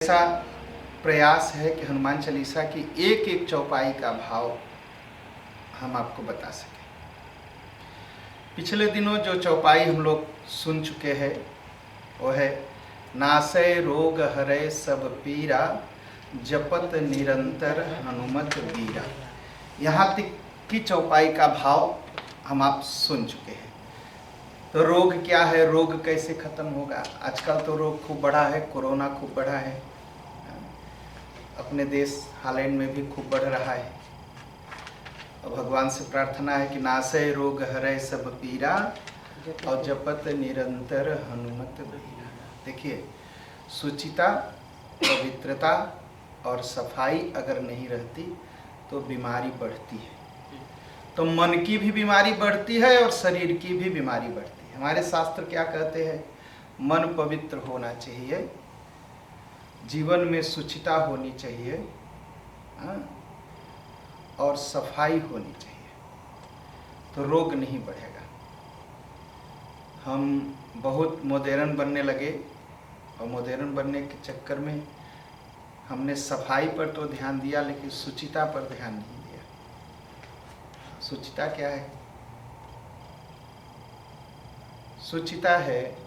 ऐसा प्रयास है कि हनुमान चालीसा की एक एक चौपाई का भाव हम आपको बता सकें। पिछले दिनों जो चौपाई हम लोग सुन चुके हैं वो है नासै रोग हरै सब पीरा, जपत निरंतर हनुमत बीरा। यहाँ तक की चौपाई का भाव हम आप सुन चुके हैं। तो रोग क्या है, रोग कैसे खत्म होगा? आजकल तो रोग खूब बढ़ा है, कोरोना खूब बढ़ा है, अपने देश हालैंड में भी खूब बढ़ रहा है। और भगवान से प्रार्थना है कि नासै रोग हरै सब पीरा और जपत निरंतर हनुमत बीरा। देखिए, शुचिता, पवित्रता और सफाई अगर नहीं रहती तो बीमारी बढ़ती है। तो मन की भी बीमारी बढ़ती है और शरीर की भी बीमारी बढ़ती है। हमारे शास्त्र क्या कहते हैं? मन पवित्र होना चाहिए, जीवन में शुचिता होनी चाहिए, और सफाई होनी चाहिए, तो रोग नहीं बढ़ेगा। हम बहुत मॉडर्न बनने लगे और मॉडर्न बनने के चक्कर में हमने सफाई पर तो ध्यान दिया लेकिन शुचिता पर ध्यान नहीं दिया। शुचिता क्या है? शुचिता है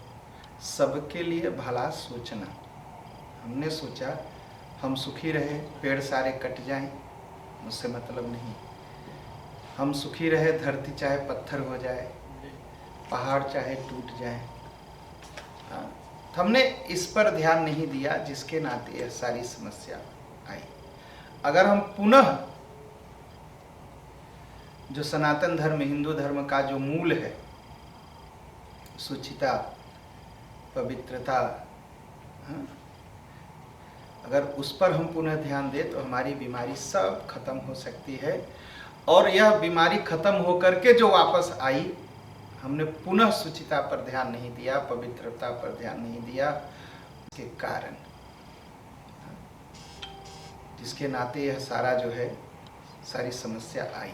सबके लिए भला सोचना। हमने सोचा हम सुखी रहे, पेड़ सारे कट जाएं, मुझसे मतलब नहीं। हम सुखी रहे, धरती चाहे पत्थर हो जाए, पहाड़ चाहे टूट जाए। तो हमने इस पर ध्यान नहीं दिया, जिसके नाते यह सारी समस्या आई। अगर हम पुनः जो सनातन धर्म, हिंदू धर्म का जो मूल है, शुचिता, पवित्रता, अगर उस पर हम पुनः ध्यान दें तो हमारी बीमारी सब खत्म हो सकती है। और यह बीमारी खत्म होकर के जो वापस आई, हमने पुनः शुचिता पर ध्यान नहीं दिया, पवित्रता पर ध्यान नहीं दिया, इसके कारण, जिसके नाते यह सारा जो है सारी समस्या आई।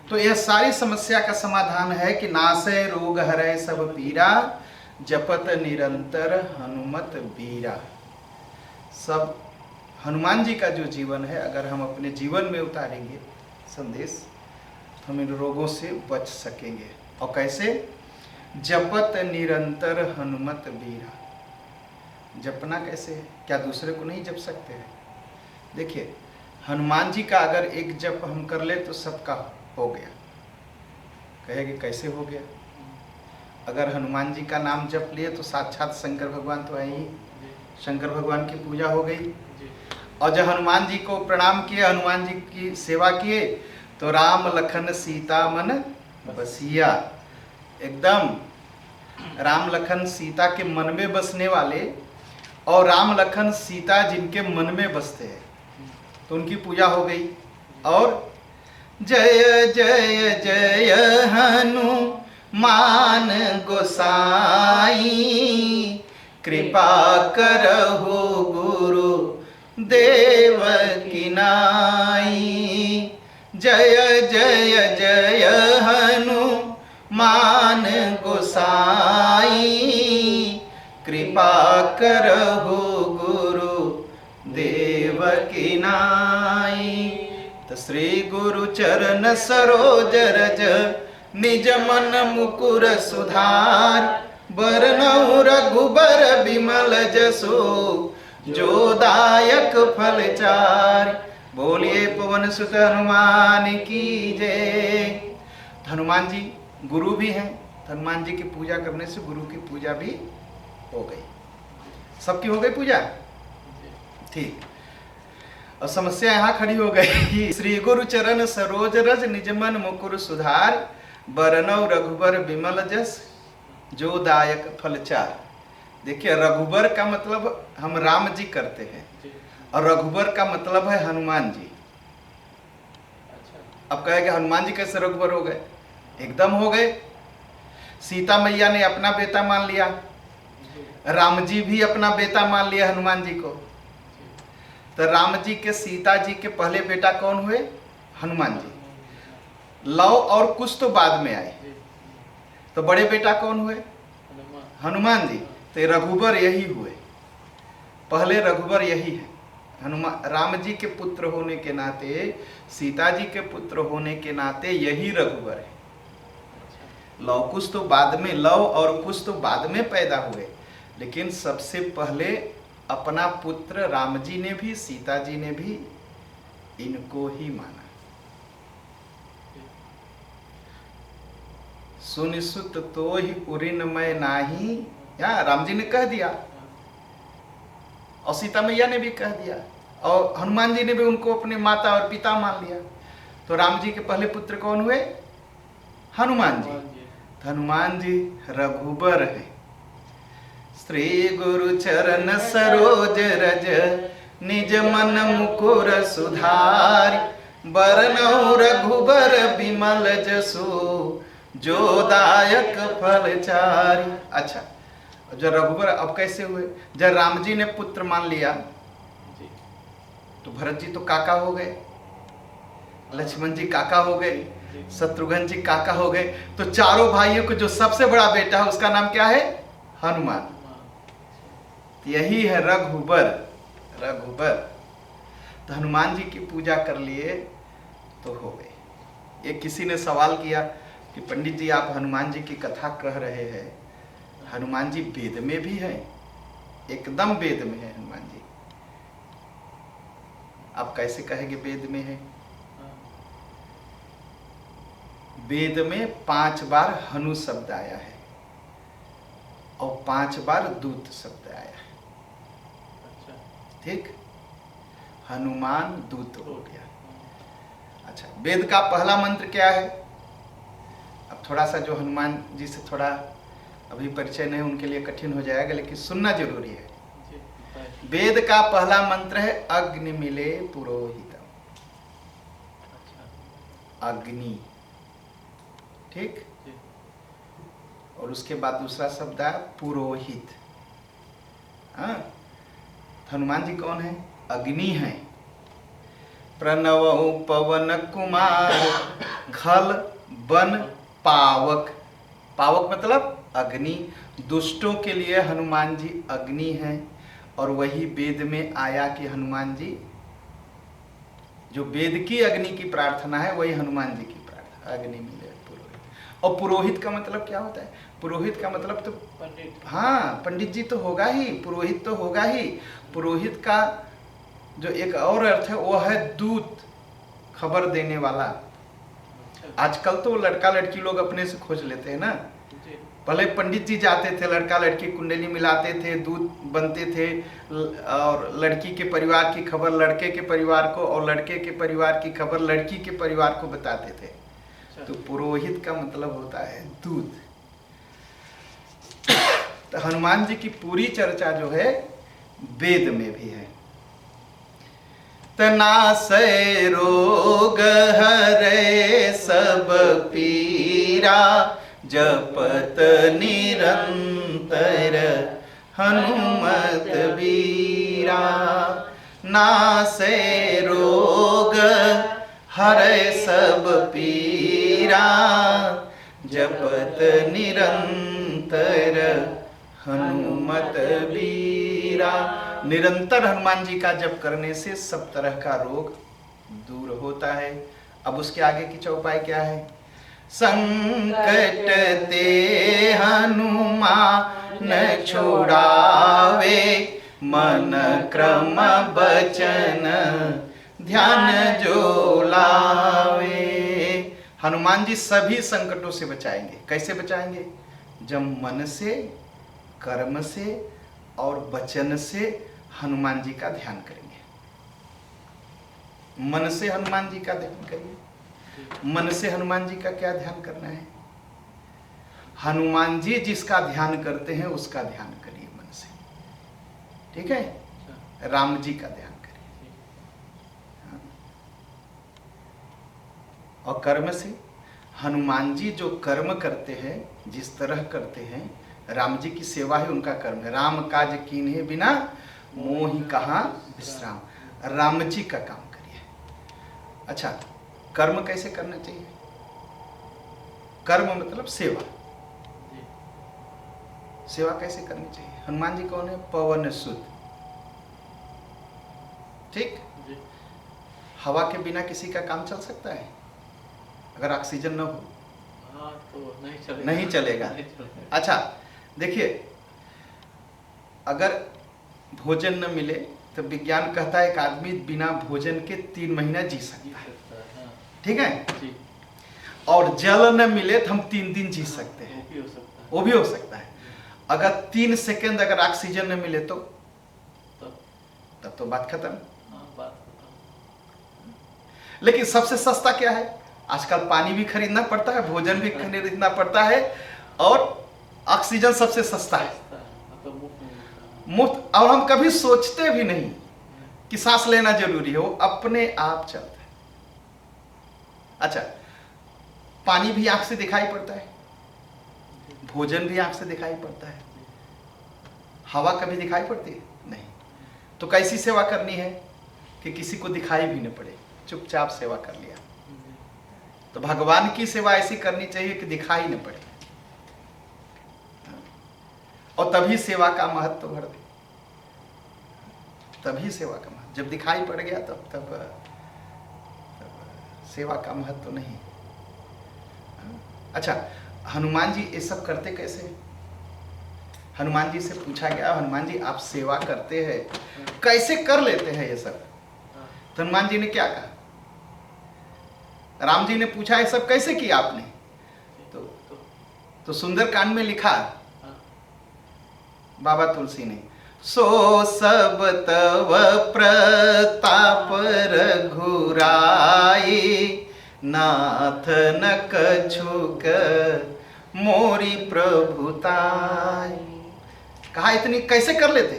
तो यह सारी समस्या का समाधान है कि नासै रोग हरै सब पीरा, जपत निरंतर हनुमत बीरा। सब हनुमान जी का जो जीवन है, अगर हम अपने जीवन में उतारेंगे संदेश, तो हम इन रोगों से बच सकेंगे। और कैसे? जपत निरंतर हनुमत बीरा। जपना कैसे है? क्या दूसरे को नहीं जप सकते हैं? देखिए, हनुमान जी का अगर एक जप हम कर ले तो सबका हो गया। कहेंगे कैसे हो गया? अगर हनुमान जी का नाम जप लिए तो साक्षात शंकर भगवान तो है ही, शंकर भगवान की पूजा हो गई। और जब हनुमान जी को प्रणाम किए, हनुमान जी की सेवा किए, तो राम लखन सीता मन बसिया। एकदम राम लखन सीता के मन में बसने वाले, और राम लखन सीता जिनके मन में बसते हैं, तो उनकी पूजा हो गई। और जय जय जय हनुमान गोसाई, कृपा करहु गुरु देव की नाई। जय जय जय हनुमान गोसाई, कृपा करहु गुरु देव की नाई। तो श्री गुरु चरण सरोज रज, निज मन मुकुर सुधार। बरनउँ रघुबर बिमल जसु, जो दायक फल चार। बोलिए पवन सुत हनुमान की जय। हनुमान जी गुरु भी हैं, हनुमान जी की पूजा करने से गुरु की पूजा भी हो गई। सबकी हो गई पूजा, ठीक। और समस्या यहाँ खड़ी हो गई। श्री गुरु चरण सरोज रज, निज मन मुकुर सुधार। बरनउँ रघुबर बिमल जस, जो दायक फल चार। देखिए, रघुबर का मतलब हम राम जी करते हैं, और रघुबर का मतलब है हनुमान जी। अब कहेंगे हनुमान जी कैसे रघुबर हो गए? एकदम हो गए। सीता मैया ने अपना बेटा मान लिया, राम जी भी अपना बेटा मान लिया हनुमान जी को। तो राम जी के, सीता जी के पहले बेटा कौन हुए? हनुमान जी। लव और कुश तो बाद में आए, तो बड़े बेटा कौन हुए? हनुमान जी। तो रघुबर यही हुए। पहले रघुबर यही है। हनुमान राम जी के पुत्र होने के नाते, सीता जी के पुत्र होने के नाते यही रघुबर है। लव कुश तो बाद में, लव और कुश तो बाद में पैदा हुए, लेकिन सबसे पहले अपना पुत्र राम जी ने भी, सीता जी ने भी इनको ही माना। सुनिसुत तो ही उरिन में नाही, या राम जी ने कह दिया और सीता मैया ने भी कह दिया और हनुमान जी ने भी उनको अपने माता और पिता मान लिया। तो राम जी के पहले पुत्र कौन हुए? हनुमान जी। तो हनुमान जी रघुबर है। श्री गुरु चरण सरोज रज निज मन मुकुर सुधारि, बरनउँ रघुबर बिमल जसु जो दायक फल चारि। अच्छा, जब रघुबर अब कैसे हुए? जब राम जी ने पुत्र मान लिया तो भरत जी तो काका हो गए, लक्ष्मण जी काका हो गए, शत्रुघ्न जी काका हो गए। तो चारों भाइयों को जो सबसे बड़ा बेटा है उसका नाम क्या है? हनुमान। यही है रघुबर, रघुबर। तो हनुमान जी की पूजा कर लिए तो हो गए। एक किसी ने सवाल किया कि पंडित जी आप हनुमान जी की कथा कह रहे हैं, हनुमान जी वेद में भी है? एकदम वेद में है हनुमान जी। आप कैसे कहेंगे वेद में है? वेद में 5 बार हनु शब्द आया है और 5 बार दूत शब्द आया है। ठीक, हनुमान दूत हो गया। अच्छा, वेद का पहला मंत्र क्या है? अब थोड़ा सा जो हनुमान जी से थोड़ा अभी परिचय नहीं, उनके लिए कठिन हो जाएगा, लेकिन सुनना जरूरी है। वेद का पहला मंत्र है अग्नि मिले पुरोहितम। अग्नि, ठीक। और उसके बाद दूसरा शब्द है पुरोहित। हाँ, हनुमान जी कौन है? अग्नि है। प्रणव पवन कुमार खल बन पावक। पावक मतलब अग्नि। दुष्टों के लिए हनुमान जी अग्नि हैं। और वही वेद में आया कि हनुमान जी, जो वेद की अग्नि की प्रार्थना है वही हनुमान जी की प्रार्थना, अग्नि मिले पुरोहित। और पुरोहित का मतलब क्या होता है? पुरोहित का मतलब तो पंडित। हाँ, पंडित जी तो होगा ही, पुरोहित तो होगा ही। पुरोहित का जो एक और अर्थ है वो है दूत, खबर देने वाला। आजकल तो लड़का लड़की लोग अपने से खोज लेते हैं ना। पहले पंडित जी जाते थे, लड़का लड़की कुंडली मिलाते थे, दूत बनते थे और लड़की के परिवार की खबर लड़के के परिवार को और लड़के के परिवार की खबर लड़की के परिवार को बताते थे। तो पुरोहित का मतलब होता है दूत। तो हनुमान जी की पूरी चर्चा जो है वेद में भी है। तनासै रोग हरै सब पीरा, जपत निरंतर हनुमत बीरा। नासै रोग हरै सब पीरा, जपत निरंतर हनुमत बीरा। निरंतर हनुमान जी का जप करने से सब तरह का रोग दूर होता है। अब उसके आगे की चौपाई क्या है? संकट ते हनुमान छुड़ावे, मन क्रम बचन ध्यान जो लावे। हनुमान जी सभी संकटों से बचाएंगे। कैसे बचाएंगे? जब मन से, कर्म से और वचन से हनुमान जी का ध्यान करेंगे। मन से हनुमान जी का ध्यान करिए। मन से हनुमान जी का क्या ध्यान करना है? हनुमान जी जिसका ध्यान करते हैं उसका ध्यान करिए मन से। ठीक है? राम जी का ध्यान करिए। और कर्म से हनुमान जी जो कर्म करते हैं, जिस तरह करते हैं, राम जी की सेवा ही उनका कर्म है। राम काज कीन्हे बिना मोहि कहाँ विश्राम। राम जी का काम करिए। अच्छा, कर्म कैसे करना चाहिए? कर्म मतलब सेवा। सेवा कैसे करनी चाहिए? हनुमान जी कौन है? पवन सुत। ठीक। जी। हवा के बिना किसी का काम चल सकता है? अगर ऑक्सीजन न हो हाँ तो नहीं चलेगा। नहीं चलेगा। नहीं चलेगा। अच्छा देखिए, अगर भोजन न मिले तो विज्ञान कहता है एक आदमी बिना भोजन के 3 महीना जी जी सकता है, सकता है, हाँ। ठीक है। जी। और जल न मिले तो हम 3 दिन जी सकते वो हैं, भी हो सकता है। वो भी हो सकता है। अगर 3 सेकंड अगर ऑक्सीजन न मिले तो तब तब तो बात खत्म। हाँ बात खत्म। लेकिन सबसे सस्ता क्या है? आजकल पानी भी खरीदना पड़ता है, भोजन भी खरीदना पड़ता है, और ऑक्सीजन सबसे सस्ता है, सस्ता है, मतलब मुफ्त में मिलता है। मुफ्त। और हम कभी सोचते भी नहीं कि सांस लेना जरूरी है, वो अपने आप चलता है। अच्छा, पानी भी आंख से दिखाई पड़ता है, भोजन भी आंख से दिखाई पड़ता है, हवा कभी दिखाई पड़ती है? नहीं। तो कैसी सेवा करनी है कि किसी को दिखाई भी न पड़े, चुपचाप सेवा कर लिया। तो भगवान की सेवा ऐसी करनी चाहिए कि दिखाई न पड़े, और तभी सेवा का महत्व बढ़ दे, तभी सेवा का महत्व। जब दिखाई पड़ गया तब सेवा का महत्व नहीं। अच्छा, हनुमान जी ये सब करते कैसे? हनुमान जी से पूछा गया, हनुमान जी आप सेवा करते हैं, कैसे कर लेते हैं ये सब? तो हनुमान जी ने क्या कहा? राम जी ने पूछा ये सब कैसे किया आपने? तो सुंदरकांड में लिखा बाबा तुलसी ने, सो सब तव प्रताप रघुराई, नाथ न कछुक मोरी प्रभुताई। कहा इतनी कैसे कर लेते?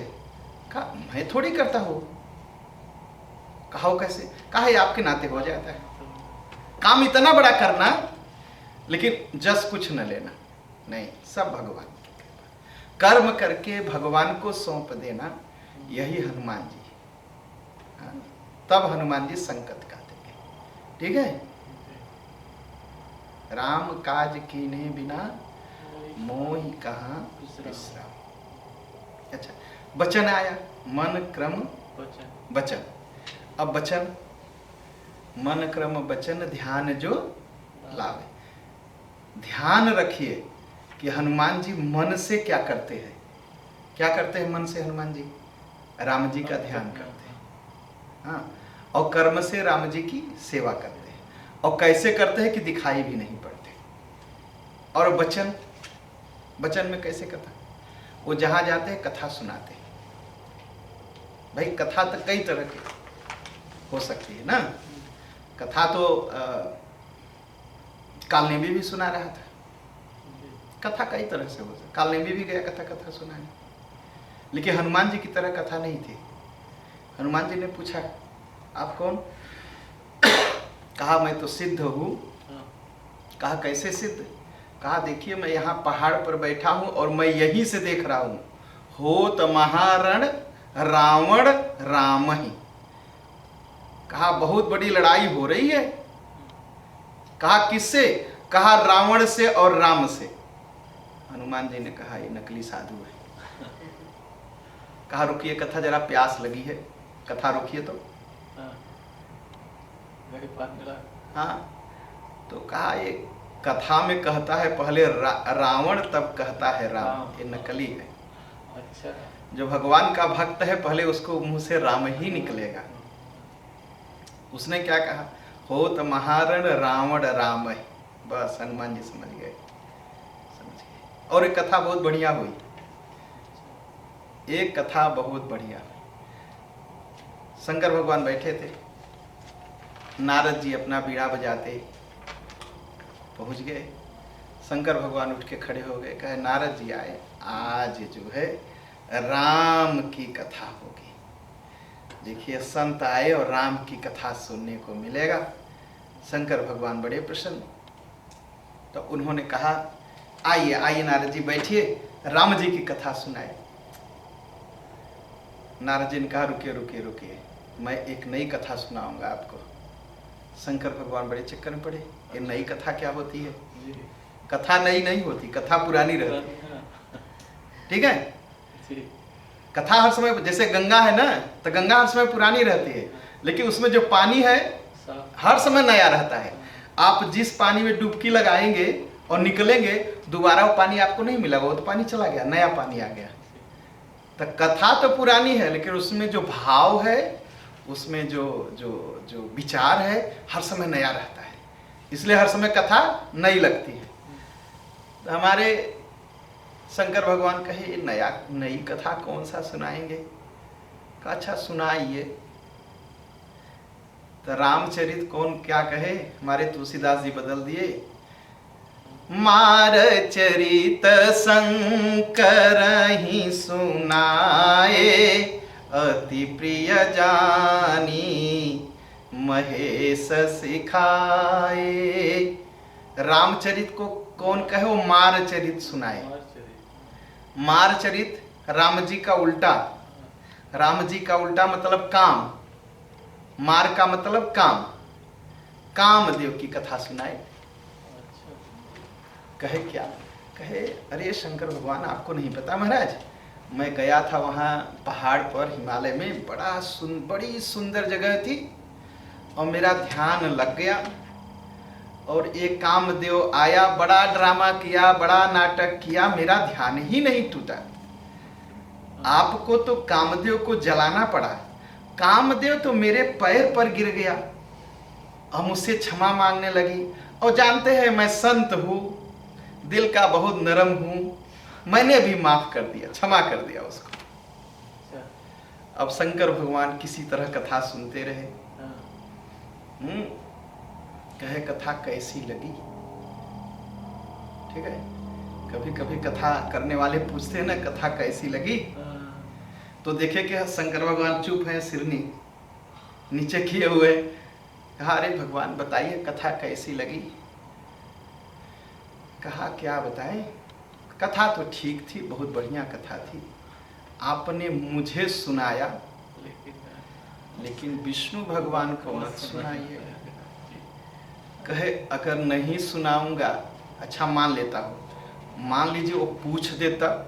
कहा मैं थोड़ी करता हूं। कहा वो कैसे? कहा ये आपके नाते हो जाता है। काम इतना बड़ा करना, लेकिन जस कुछ न लेना, नहीं, सब भगवान की कृपा। कर्म करके भगवान को सौंप देना, यही हनुमान जी। हाँ? तब हनुमान जी संकट काटेंगे, ठीक है। राम काज कीन्हे बिना मोहि कहाँ विश्राम। अच्छा, वचन आया, मन क्रम वचन। अब वचन, मन क्रम वचन ध्यान जो लावे। ध्यान रखिए कि हनुमान जी मन से क्या करते हैं। क्या करते हैं मन से हनुमान जी? राम जी का ध्यान करते हैं, हाँ, और कर्म से राम जी की सेवा करते हैं। और कैसे करते हैं कि दिखाई भी नहीं पड़ते। और वचन, वचन में कैसे करता? वो जहाँ जाते हैं कथा सुनाते हैं। भाई कथा तो कई तरह की हो सकती है ना। कथा तो कालनेमी भी सुना रहा था। कथा कई तरह से हो सकती, कालनेमी भी गया कथा सुनाने, लेकिन हनुमान जी की तरह कथा नहीं थी। हनुमान जी ने पूछा आप कौन? कहा मैं तो सिद्ध हूँ। कहा कैसे सिद्ध? कहा देखिए मैं यहाँ पहाड़ पर बैठा हूँ और मैं यहीं से देख रहा हूँ, होत महारण रावण राम ही। कहा बहुत बड़ी लड़ाई हो रही है। कहा किससे? कहा रावण से और राम से। हनुमान जी ने कहा ये नकली साधु है। कहा रुकिए, कथा जरा प्यास लगी है, कथा रुकिए तो। हाँ, तो कहा ये कथा में कहता है पहले रावण तब कहता है राम, ये नकली है। अच्छा, जो भगवान का भक्त है पहले उसको मुंह से राम ही निकलेगा। उसने क्या कहा? होत महारण रावण राम है। बस हनुमान जी समझ गए। और एक कथा बहुत बढ़िया हुई, एक कथा बहुत बढ़िया हुई। शंकर भगवान बैठे थे, नारद जी अपना बीड़ा बजाते पहुंच गए। शंकर भगवान उठ के खड़े हो गए, कहे नारद जी आए, आज जो है राम की कथा होगी। देखिए संत आए और राम की कथा सुनने को मिलेगा। शंकर भगवान बड़े प्रसन्न, तो उन्होंने कहा आइए आइए नारद जी बैठिए, राम जी की कथा सुनाए। नारद जी ने कहा रुकिए रुकिए रुकिए, मैं एक नई कथा सुनाऊंगा आपको। शंकर भगवान बड़े चक्कर में पड़े, ये नई कथा क्या होती है? कथा नई नहीं होती, कथा पुरानी रहती है, ठीक है। कथा हर समय, जैसे गंगा है ना, तो गंगा हर समय पुरानी रहती है, लेकिन उसमें जो पानी है साफ। हर समय नया रहता है। आप जिस पानी में डुबकी लगाएंगे और निकलेंगे, दोबारा वो पानी आपको नहीं मिला, वो तो पानी चला गया, नया पानी आ गया। तो कथा तो पुरानी है, लेकिन उसमें जो भाव है, उसमें जो जो जो विचार है, हर समय नया रहता है, इसलिए हर समय कथा नई लगती है। तो हमारे शंकर भगवान कहे नई कथा कौन सा सुनाएंगे? कहा अच्छा सुनाइए। तो रामचरित कौन क्या कहे, हमारे तुलसीदास जी बदल दिए, मार चरित शंकर ही सुनाए, अति प्रिय जानी महेश सिखाए। रामचरित को कौन कहे, वो मार चरित सुनाए। मार चरित राम जी का उल्टा, राम जी का उल्टा मतलब काम, मार का मतलब काम, कामदेव की कथा सुनाए। कहे क्या? कहे अरे शंकर भगवान आपको नहीं पता महाराज, मैं गया था वहाँ पहाड़ पर हिमालय में, बड़ी सुंदर जगह थी, और मेरा ध्यान लग गया, और एक कामदेव आया, बड़ा ड्रामा किया, बड़ा नाटक किया, मेरा ध्यान ही नहीं टूटा। आपको तो कामदेव को जलाना पड़ा, कामदेव तो मेरे पैर पर गिर गया और मुझसे क्षमा मांगने लगी, और जानते हैं मैं संत हूँ, दिल का बहुत नरम हूँ, मैंने भी माफ कर दिया, क्षमा कर दिया उसको। अब शंकर भगवान किसी तरह कथा सुनते रहे। कहे कथा कैसी लगी? ठीक है, कभी कभी कथा करने वाले पूछते हैं ना कथा कैसी लगी, तो देखे कि शंकर भगवान चुप हैं, सिर नीचे किए हुए। कहा अरे भगवान बताइए कथा कैसी लगी? कहा क्या बताएं, कथा तो ठीक थी, बहुत बढ़िया कथा थी, आपने मुझे सुनाया, लेकिन विष्णु भगवान को मत सुनाइए। कहे अगर नहीं सुनाऊंगा, अच्छा मान लेता हूं, मान लीजिए वो पूछ दे तब।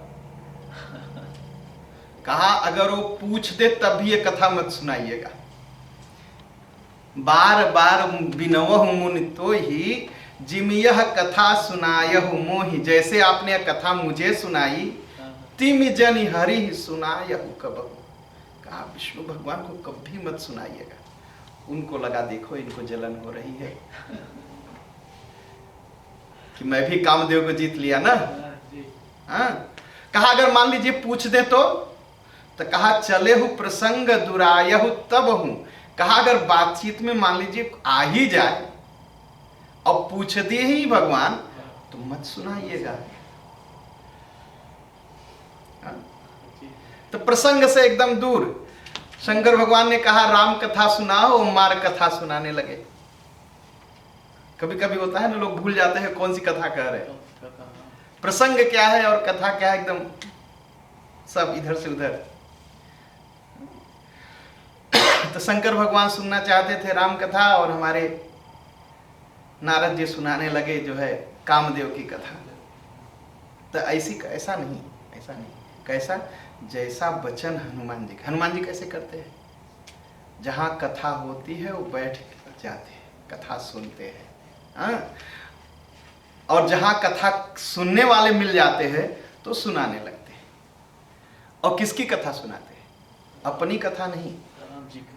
कहा अगर वो पूछ दे तब भी ये कथा मत सुनाइएगा। बार बार बिनवहु मुनि तो ही जिम यह कथा सुनायहु मोहि, जैसे आपने यह कथा मुझे सुनाई, तिम जनि हरि सुनायहु कबहु। कहा विष्णु भगवान को कभी मत सुनाइएगा, उनको लगा देखो इनको जलन हो रही है कि मैं भी कामदेव को जीत लिया ना। हाँ, कहा अगर मान लीजिए पूछ दे तो कहा चले हु प्रसंग दुरायहु तब हूं। कहा अगर बातचीत में मान लीजिए आ ही जाए और पूछ दिए ही भगवान, तो मत सुनाइएगा। तो प्रसंग से एकदम दूर। शंकर भगवान ने कहा राम कथा सुनाओ, मार कथा सुनाने लगे। कभी कभी होता है ना, लोग भूल जाते हैं कौन सी कथा कह रहे हैं, प्रसंग क्या है और कथा क्या है, एकदम सब इधर से उधर। तो शंकर भगवान सुनना चाहते थे राम कथा, और हमारे नारद जी सुनाने लगे जो है कामदेव की कथा। तो ऐसा नहीं कैसा, जैसा वचन हनुमान जी, हनुमान जी कैसे करते हैं, जहां कथा होती है वो बैठ जाते हैं, कथा सुनते हैं। हाँ? और जहां कथा सुनने वाले मिल जाते हैं तो सुनाने लगते हैं। और किसकी कथा सुनाते हैं? अपनी कथा नहीं,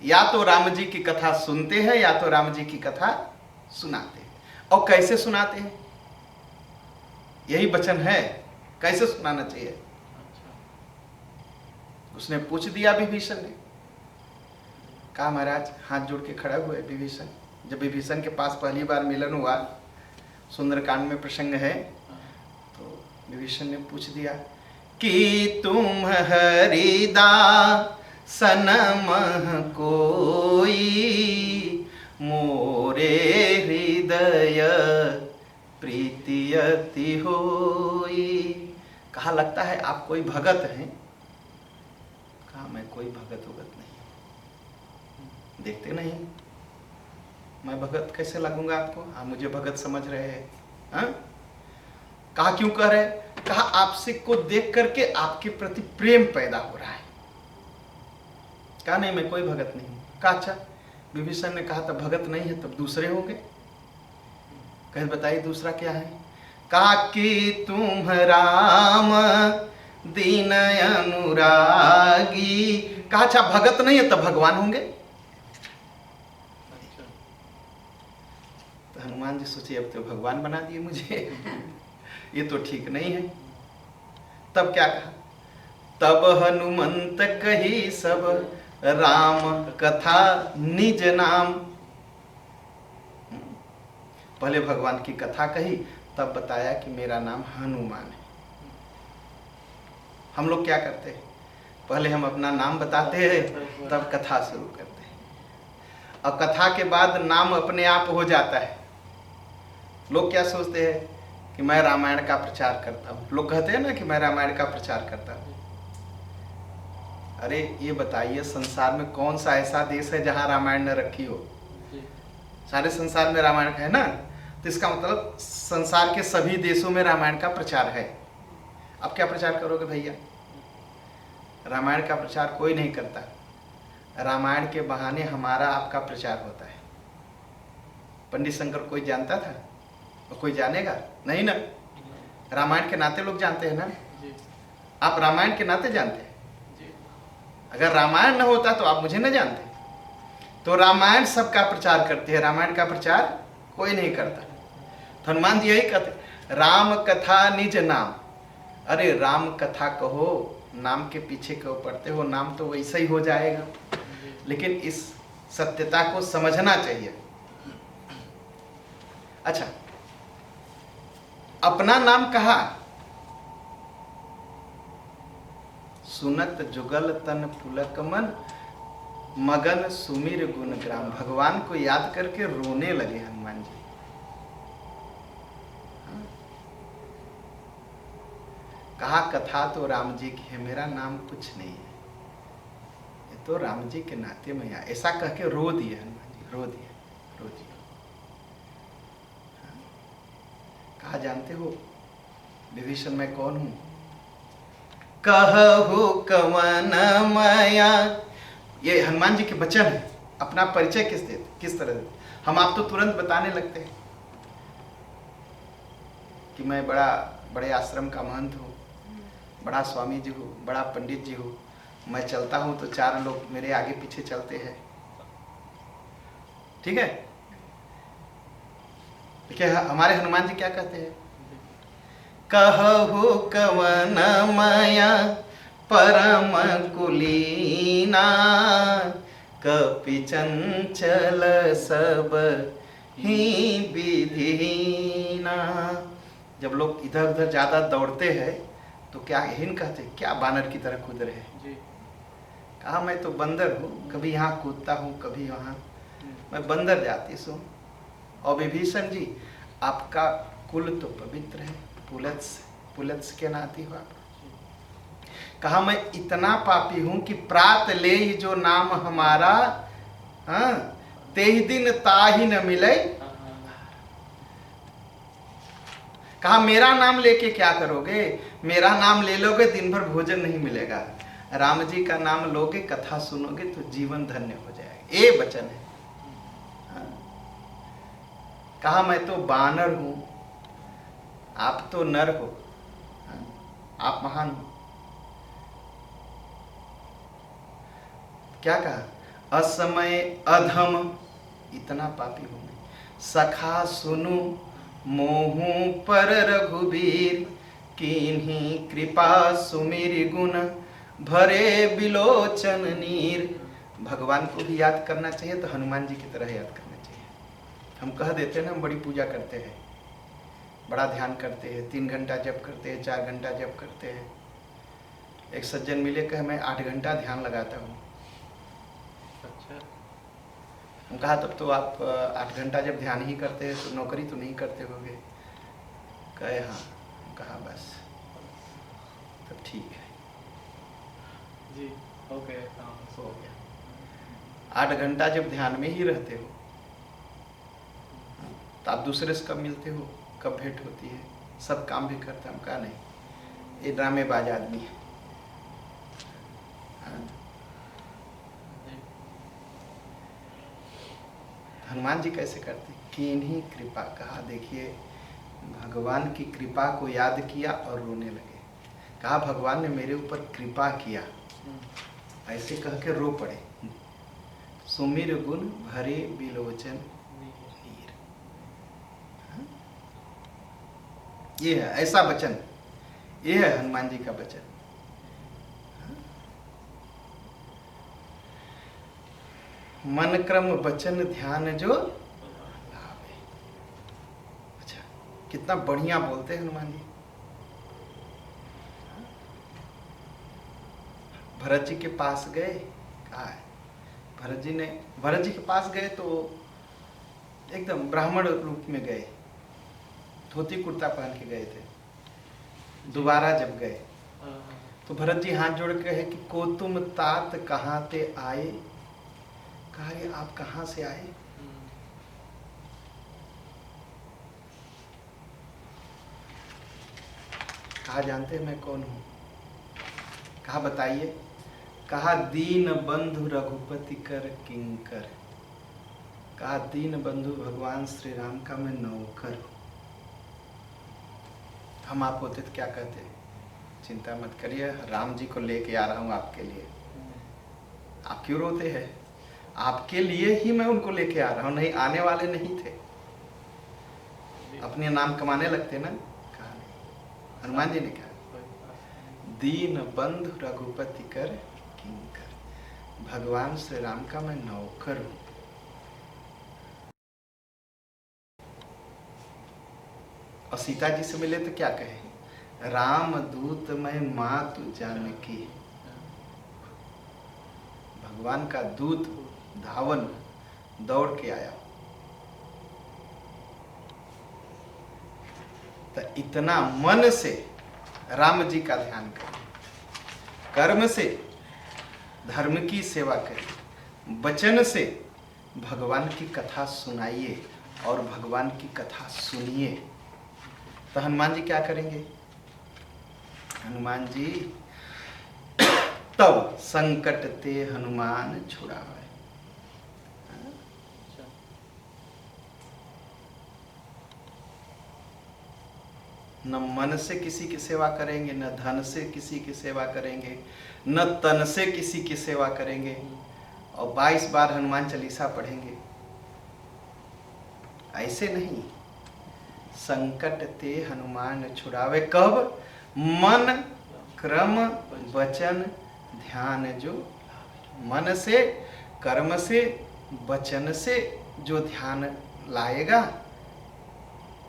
या तो राम जी की कथा सुनते हैं या तो राम जी की कथा सुनाते हैं। और कैसे सुनाते हैं, यही वचन है कैसे सुनाना चाहिए। उसने पूछ दिया विभीषण ने, कहा महाराज, हाथ जोड़ के खड़ा हुए विभीषण। जब विभीषण के पास पहली बार मिलन हुआ, सुंदरकांड में प्रसंग है, तो विभीषण ने पूछ दिया कि तुम हरिदासन मह कोई, मोरे हृदय प्रीति अति होई। कहा लगता है आप कोई भगत हैं। कहा मैं कोई भगत नहीं, देखते नहीं मैं भगत कैसे लगूंगा आपको, आप मुझे भगत समझ रहे हैं। हाँ? कहा क्यों कह रहे? कहा आपसे को देख करके आपके प्रति प्रेम पैदा हो रहा है। कहा नहीं मैं कोई भगत नहीं हूँ। कहा अच्छा, विभीषण ने कहा तब भगत नहीं है तब दूसरे हो गए। कहे बताइए दूसरा क्या है। कहा कि तुम राम दीन अनुरागी। कहा अच्छा भगत नहीं है तब भगवान होंगे। अच्छा। तो हनुमान जी सोचे अब तो भगवान बना दिए मुझे ये तो ठीक नहीं है। तब क्या कहा, तब हनुमंत कही सब राम कथा निज नाम। पहले भगवान की कथा कही, तब बताया कि मेरा नाम हनुमान है। हम लोग क्या करते हैं, पहले हम अपना नाम बताते हैं तब कथा शुरू करते हैं, और कथा के बाद नाम अपने आप हो जाता है। लोग क्या सोचते हैं कि मैं रामायण का प्रचार करता हूँ। लोग कहते हैं ना कि मैं रामायण का प्रचार करता हूँ। अरे ये बताइए संसार में कौन सा ऐसा देश है जहाँ रामायण न रखी हो। सारे संसार में रामायण है ना, तो इसका मतलब संसार के सभी देशों में रामायण का प्रचार है। अब क्या प्रचार करोगे भैया, रामायण का प्रचार कोई नहीं करता। रामायण के बहाने हमारा आपका प्रचार होता है। पंडित शंकर कोई जानता था और कोई जानेगा नहीं ना। रामायण के नाते लोग जानते हैं ना। आप रामायण के नाते जानते हैं। अगर रामायण न होता तो आप मुझे न जानते। तो रामायण सबका प्रचार करते हैं, रामायण का प्रचार कोई नहीं करता। तो हनुमान जी यही कहते, राम कथा निज नाम। अरे राम कथा कहो, नाम के पीछे क्यों पड़ते हो, नाम तो वैसा ही हो जाएगा। लेकिन इस सत्यता को समझना चाहिए। अच्छा, अपना नाम कहा, सुनत जुगल तन पुलक मन, मगन सुमिर गुण ग्राम। भगवान को याद करके रोने लगे हनुमान जी। कहा कथा तो राम जी की है, मेरा नाम कुछ नहीं है, ये तो राम जी के नाते में आया। ऐसा कह के रो दिए हनुमान जी, रो दिए, रो दिए। कहा जानते हो विभीषण मैं कौन हूं। कहु कवन माया। ये हनुमान जी के वचन है। अपना परिचय किस तरह देते। हम आप तो तुरंत बताने लगते हैं कि मैं बड़े आश्रम का महंत हूँ, बड़ा स्वामी जी हूँ, बड़ा पंडित जी हूँ। मैं चलता हूँ तो 4 लोग मेरे आगे पीछे चलते हैं। ठीक है। देखिए हमारे हनुमान जी क्या कहते हैं, कहु कवन माया परम कुलीना, कपि चंचल सब ही विधीना। जब लोग इधर उधर ज्यादा दौड़ते हैं तो क्या यही कहते, क्या बानर की तरह कूद रहे हैं। कहा मैं तो बंदर हूँ, कभी यहाँ कूदता हूँ कभी वहाँ, मैं बंदर जाती सो। और विभीषण जी आपका कुल तो पवित्र है, पुलत्स के नाती हो आप। कहा मैं इतना पापी हूं कि प्रात ले ही जो नाम हमारा, हाँ ते ही दिन ताही न मिले। कहा मेरा नाम लेके क्या करोगे, मेरा नाम ले लोगे दिन भर भोजन नहीं मिलेगा, राम जी का नाम लोगे कथा सुनोगे तो जीवन धन्य हो जाएगा। ये वचन है। हाँ? कहा मैं तो बानर हूं, आप तो नर हो, आप महान हो। क्या कहा, असमय अधम, इतना पापी हूं मैं। सखा सुनु मोहू पर रघुबीर, किन्हीं कृपा सुमिर गुण भरे बिलोचन नीर। भगवान को भी याद करना चाहिए तो हनुमान जी की तरह याद करना चाहिए। हम कह देते हैं ना हम बड़ी पूजा करते हैं, बड़ा ध्यान करते हैं, 3 घंटा जप करते हैं, 4 घंटा जप करते हैं। एक सज्जन मिले, कहे मैं 8 घंटा ध्यान लगाता हूँ। अच्छा। हम कहा तब तो आप 8 घंटा जब ध्यान ही करते हैं तो नौकरी तो नहीं करते होगे। कहे हाँ। कहा बस तब ठीक है जी, हो गया, हो गया। 8 घंटा जब ध्यान में ही रहते हो तो आप दूसरे से कब मिलते हो, कब भेंट होती है, सब काम भी करता हम कहा नहीं, ये ड्रामेबाज आदमी है। हाँ? हनुमान जी कैसे करते, किन्हीं कृपा, कहा देखिए भगवान की कृपा को याद किया और रोने लगे। कहा भगवान ने मेरे ऊपर कृपा किया, ऐसे कह के रो पड़े। सुमिर गुण भरे बिलोचन नीर। ये है ऐसा वचन, ये है हनुमान जी का वचन। मन क्रम वचन ध्यान जो लावे। अच्छा, कितना बढ़िया बोलते हैं हनुमान जी। भरत जी के पास गए, कहा है भरत जी के पास गए तो एकदम ब्राह्मण रूप में गए, धोती कुर्ता पहन के गए थे। दोबारा जब गए तो भरत जी हाथ जोड़ के कहे कि को तुम तात कहाँ ते आए। कहा ये आप कहाँ से आए। कहा जानते हैं मैं कौन हूं। कहा बताइए। कहा दीन बंधु रघुपति कर किंकर। कहा दीन बंधु भगवान श्री राम का मैं नौकर हूं। हम आप होते तो क्या कहते, चिंता मत करिए, राम जी को लेके आ रहा हूं आपके लिए। आप क्यों रोते हैं, आपके लिए ही मैं उनको लेके आ रहा हूं, नहीं आने वाले नहीं थे, अपने नाम कमाने लगते ना। कहा नहीं, हनुमान जी ने कहा दीन बंधु रघुपति कर किंकर, भगवान श्री राम का मैं नौकर हूं। और सीता जी से मिले तो क्या कहे, राम दूत मैं मातु जानकी। भगवान का दूत धावन दौड़ के आया। तो इतना मन से राम जी का ध्यान करें, कर्म से धर्म की सेवा करें, वचन से भगवान की कथा सुनाइए और भगवान की कथा सुनिए। तो हनुमान जी क्या करेंगे, हनुमान जी तब संकट ते हनुमान छुड़ावे। न मन से किसी की सेवा करेंगे, न धन से किसी की सेवा करेंगे, न तन से किसी की सेवा करेंगे, और 22 बार हनुमान चालीसा पढ़ेंगे। ऐसे नहीं, संकट ते हनुमान छुड़ावे। कब, मन क्रम वचन ध्यान जो, मन से कर्म से वचन से जो ध्यान लाएगा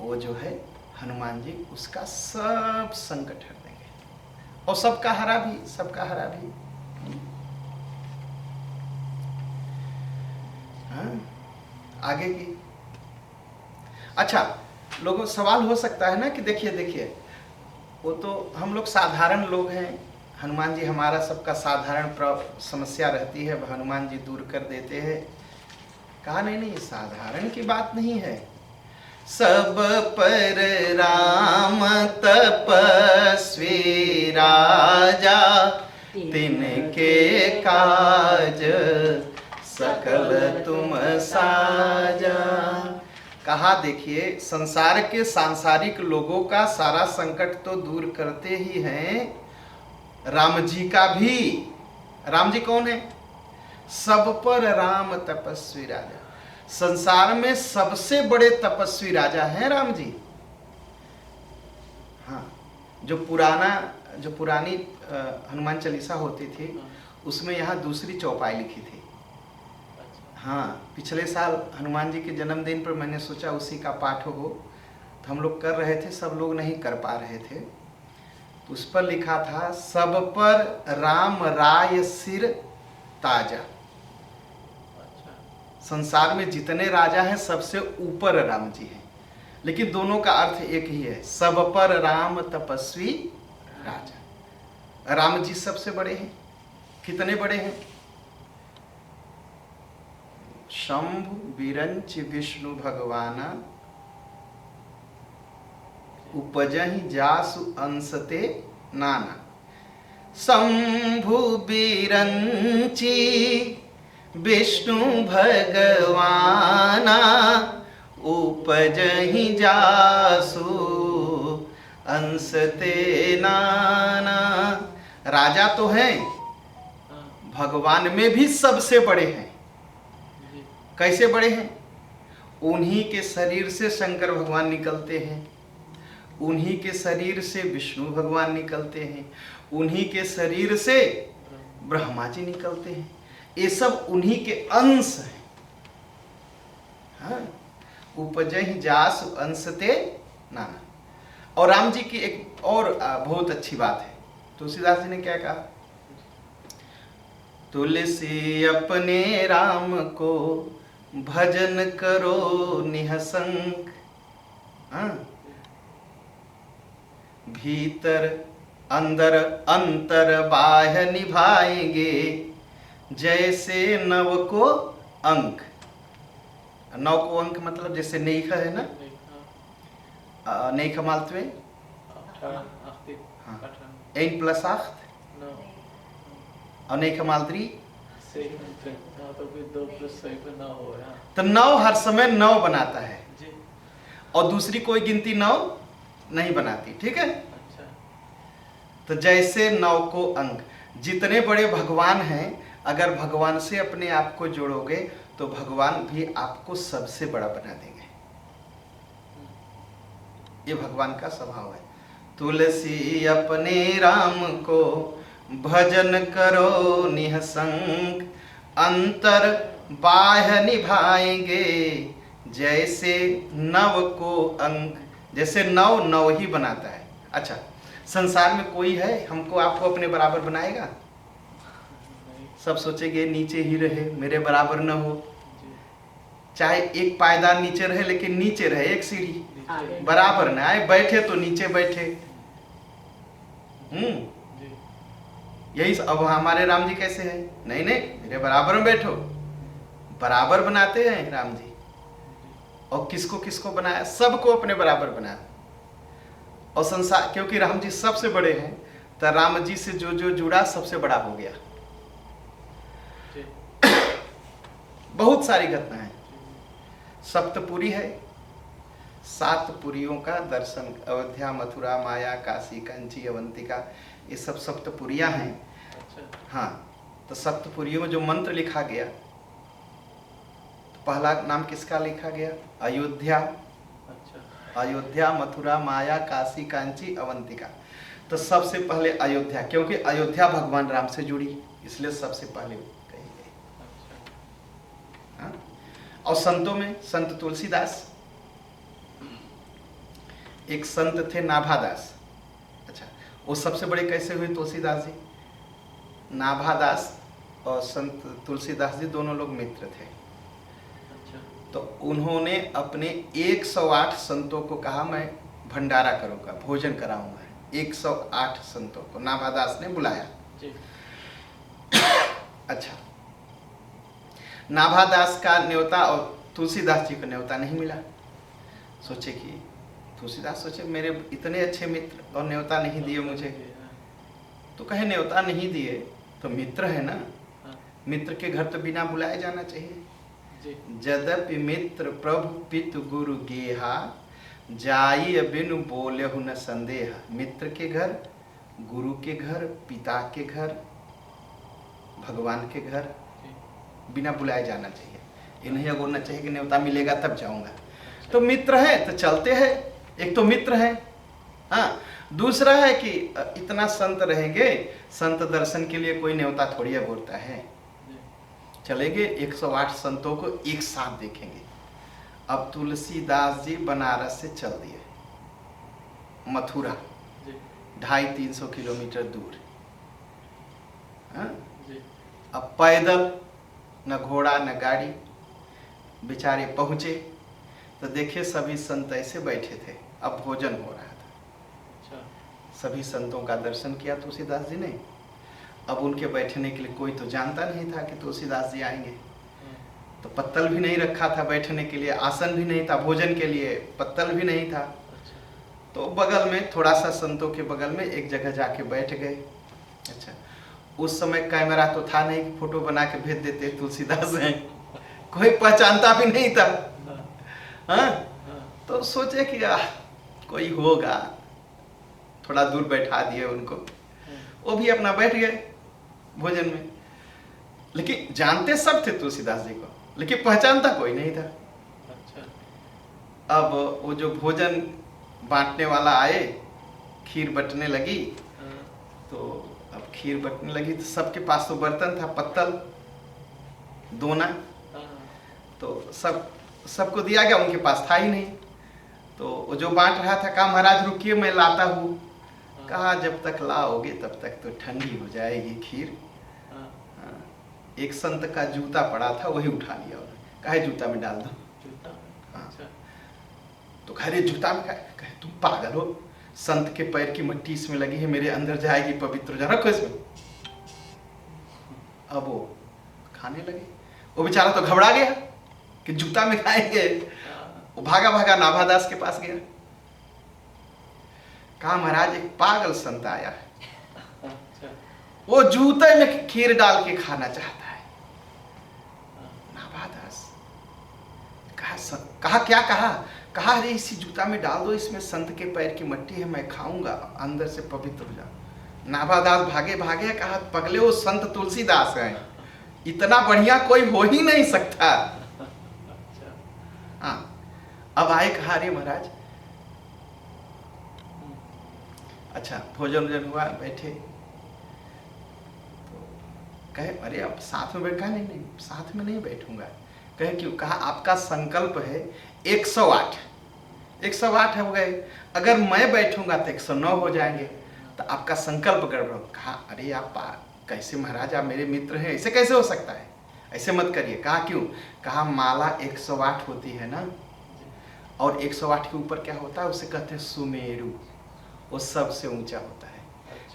वो जो है हनुमान जी उसका सब संकट हर देंगे और सबका हरा भी, सबका हरा भी। हाँ? आगे की। अच्छा, लोगों सवाल हो सकता है ना कि देखिए वो तो हम लोग साधारण लोग हैं, हनुमान जी हमारा सबका साधारण समस्या रहती है, हनुमान जी दूर कर देते हैं। कहा नहीं, साधारण की बात नहीं है। सब पर राम तपस्वी राजा, तिनके काज सकल तुम साजा। कहा देखिए, संसार के सांसारिक लोगों का सारा संकट तो दूर करते ही हैं, राम जी का भी। राम जी कौन है, सब पर राम तपस्वी राजा। संसार में सबसे बड़े तपस्वी राजा हैं राम जी। हाँ, जो पुरानी हनुमान चालीसा होती थी उसमें यहाँ दूसरी चौपाई लिखी थी। हाँ, पिछले साल हनुमान जी के जन्मदिन पर मैंने सोचा उसी का पाठ हो, तो हम लोग कर रहे थे, सब लोग नहीं कर पा रहे थे, तो उस पर लिखा था सब पर राम राय सिर ताजा। संसार में जितने राजा हैं सबसे ऊपर राम जी हैं, लेकिन दोनों का अर्थ एक ही है, सब पर राम तपस्वी राजा। राम जी सबसे बड़े हैं। कितने बड़े हैं, शंभु विरंच विष्णु भगवाना, उपजहि जासु अंशते नाना। शंभु विरंची विष्णु भगवाना उपजहि जासु अंश ते नाना। राजा तो हैं, हाँ, भगवान में भी सबसे बड़े हैं। जी, कैसे बड़े हैं? उन्हीं के शरीर से शंकर भगवान निकलते हैं, उन्हीं के शरीर से विष्णु भगवान निकलते हैं, उन्हीं के शरीर से ब्रह्मा जी निकलते हैं। ये सब उन्हीं के अंश हैं। हाँ, उपजहि जासु अंश ते नाना। और राम जी की एक और बहुत अच्छी बात है। तुलसीदास जी ने क्या कहा? तुलसी अपने राम को भजन करो निहसंक। हाँ, भीतर अंदर अंतर बाह्य निभाएंगे जैसे नव को अंक। नव को अंक मतलब जैसे नेख है ना, नेख मालतवे हाँ, 1 + 8 और नेख मालत्री तो 9 हर समय 9 बनाता है और दूसरी कोई गिनती 9 नहीं बनाती। ठीक है, अच्छा, तो जैसे 9 को अंक, जितने बड़े भगवान हैं, अगर भगवान से अपने आप को जोड़ोगे तो भगवान भी आपको सबसे बड़ा बना देंगे। ये भगवान का स्वभाव है। तुलसी अपने राम को भजन करो निहसंक, अंतर बाह्य निभाएंगे जैसे नव को अंक। जैसे 9 9 ही बनाता है। अच्छा, संसार में कोई है हमको आपको अपने बराबर बनाएगा? सब सोचेंगे नीचे ही रहे, मेरे बराबर न हो। चाहे एक पायदान नीचे रहे, लेकिन नीचे रहे, एक सीढ़ी बराबर न आए। बैठे तो नीचे बैठे। यही अब हमारे राम जी कैसे हैं? नहीं नहीं, मेरे बराबर में बैठो। बराबर बनाते हैं राम जी। और किसको किसको बनाया? सबको अपने बराबर बनाया। और संसार, क्योंकि राम जी सबसे बड़े हैं, तो राम जी से जो जो जुड़ा सबसे बड़ा हो गया। बहुत सारी घटनाएं। सप्तपुरी है, 7 पुरियों का दर्शन। अयोध्या, मथुरा, माया, काशी, कंची, अवंतिका, ये सब सप्तपुरियां हैं। हाँ, तो सप्तपुरियों में जो मंत्र लिखा गया, तो पहला नाम किसका लिखा गया? अयोध्या। अयोध्या, मथुरा, माया, काशी, कांची, अवंतिका। तो सबसे पहले अयोध्या, क्योंकि अयोध्या भगवान राम से जुड़ी, इसलिए सबसे पहले कही गई। हाँ? और संतों में संत तुलसीदास, एक संत थे नाभादास। अच्छा, वो सबसे बड़े कैसे हुए तुलसीदास जी? नाभादास और संत तुलसीदास जी दोनों लोग मित्र थे। तो उन्होंने अपने 108 संतों को कहा, मैं भंडारा करूंगा, भोजन कराऊंगा। 108 संतों को नाभादास ने बुलाया। अच्छा, नाभादास का न्योता और तुलसीदास जी को न्योता नहीं मिला। सोचे कि तुलसीदास सोचे मेरे इतने अच्छे मित्र और न्योता नहीं दिए मुझे। तो कहे न्योता नहीं दिए तो मित्र है ना, मित्र के घर तो बिना बुलाए जाना चाहिए। जदपि मित्र प्रभु पितु गुरु गेहा, जाई बिनु बोलेहु न संदेह। मित्र के घर, गुरु के घर, पिता के घर, भगवान के घर बिना बुलाए जाना चाहिए। इन्हें अगोरना चाहिए कि न्योता मिलेगा तब जाऊंगा। तो मित्र है तो चलते हैं। एक तो मित्र है, हाँ। दूसरा है कि इतना संत रहेंगे, संत दर्शन के लिए कोई न्योता थोड़ी अगोरता है। चलेंगे 108 संतों को एक साथ देखेंगे। अब तुलसीदास जी बनारस से चल दिए मथुरा, 250-300 किलोमीटर दूर। हाँ? अब पैदल, न घोड़ा न गाड़ी, बेचारे पहुँचे तो देखे सभी संत ऐसे बैठे थे। अब भोजन हो रहा था। सभी संतों का दर्शन किया तुलसीदास जी ने। अब उनके बैठने के लिए कोई तो जानता नहीं था कि तुलसीदास जी आएंगे, तो पत्तल भी नहीं रखा था बैठने के लिए, आसन भी नहीं था, भोजन के लिए पत्तल भी नहीं था। तो बगल में, थोड़ा सा संतों के बगल में एक जगह जाके बैठ गए। अच्छा, उस समय कैमरा तो था नहीं कि फोटो बना के भेज देते तुलसीदास हैं, कोई पहचानता भी नहीं था। हाँ, तो सोचे कि कोई होगा, थोड़ा दूर बैठा दिए उनको, वो भी अपना बैठ गए भोजन में। लेकिन जानते सब थे तुलसीदास जी को, लेकिन पहचानता कोई नहीं था। अच्छा। अब वो जो भोजन बांटने वाला आए, खीर बंटने लगी, तो अब खीर बंटने लगी तो सबके पास तो बर्तन था, पत्तल दोना, तो सबको दिया गया, उनके पास था ही नहीं। तो वो जो बांट रहा था कहा महाराज रुकिए मैं लाता हूँ। कहा जब तक लाओगे तब तक तो ठंडी हो जाएगी खीर। एक संत का जूता पड़ा था, वही उठा लिया उन्होंने, कहा जूता में डाल दो। जूता? हाँ। अच्छा। तो कह रहे जूता में, कहे तुम पागल हो, संत के पैर की मट्टी इसमें लगी है, मेरे अंदर जाएगी पवित्र, जा रखो इसमें। अब वो खाने लगे, वो बेचारा तो घबरा गया कि जूता में खाएंगे। वो भागा भागा नाभादास के पास गया, कहा महाराज एक पागल संत आया है, अच्छा। वो जूते में खीर डाल के खाना चाहता है। नाभादास कहा क्या कहा अरे इसी जूता में डाल दो, इसमें संत के पैर की मट्टी है, मैं खाऊंगा, अंदर से पवित्र हो जाऊं। नाभादास भागे भागे, कहा पगले वो संत तुलसीदास हैं, इतना बढ़िया कोई हो ही नहीं सकता। हाँ, अब आए, कहा अरे महाराज, अच्छा भोजन वोजन हुआ, बैठे, तो कहे अरे अब साथ में बैठा, नहीं साथ में नहीं बैठूंगा। कहे क्यों? कहा आपका संकल्प है 108 हो गए, अगर मैं बैठूंगा तो 109 हो जाएंगे, तो आपका संकल्प गड़बड़। कहा अरे आप कैसे महाराज, आप मेरे मित्र हैं, ऐसे कैसे हो सकता है, ऐसे मत करिए। कहा क्यों? कहा माला 108 होती है ना, और 108 के ऊपर क्या होता है, उसे कहते हैं सुमेरु, वो सबसे ऊंचा होता है।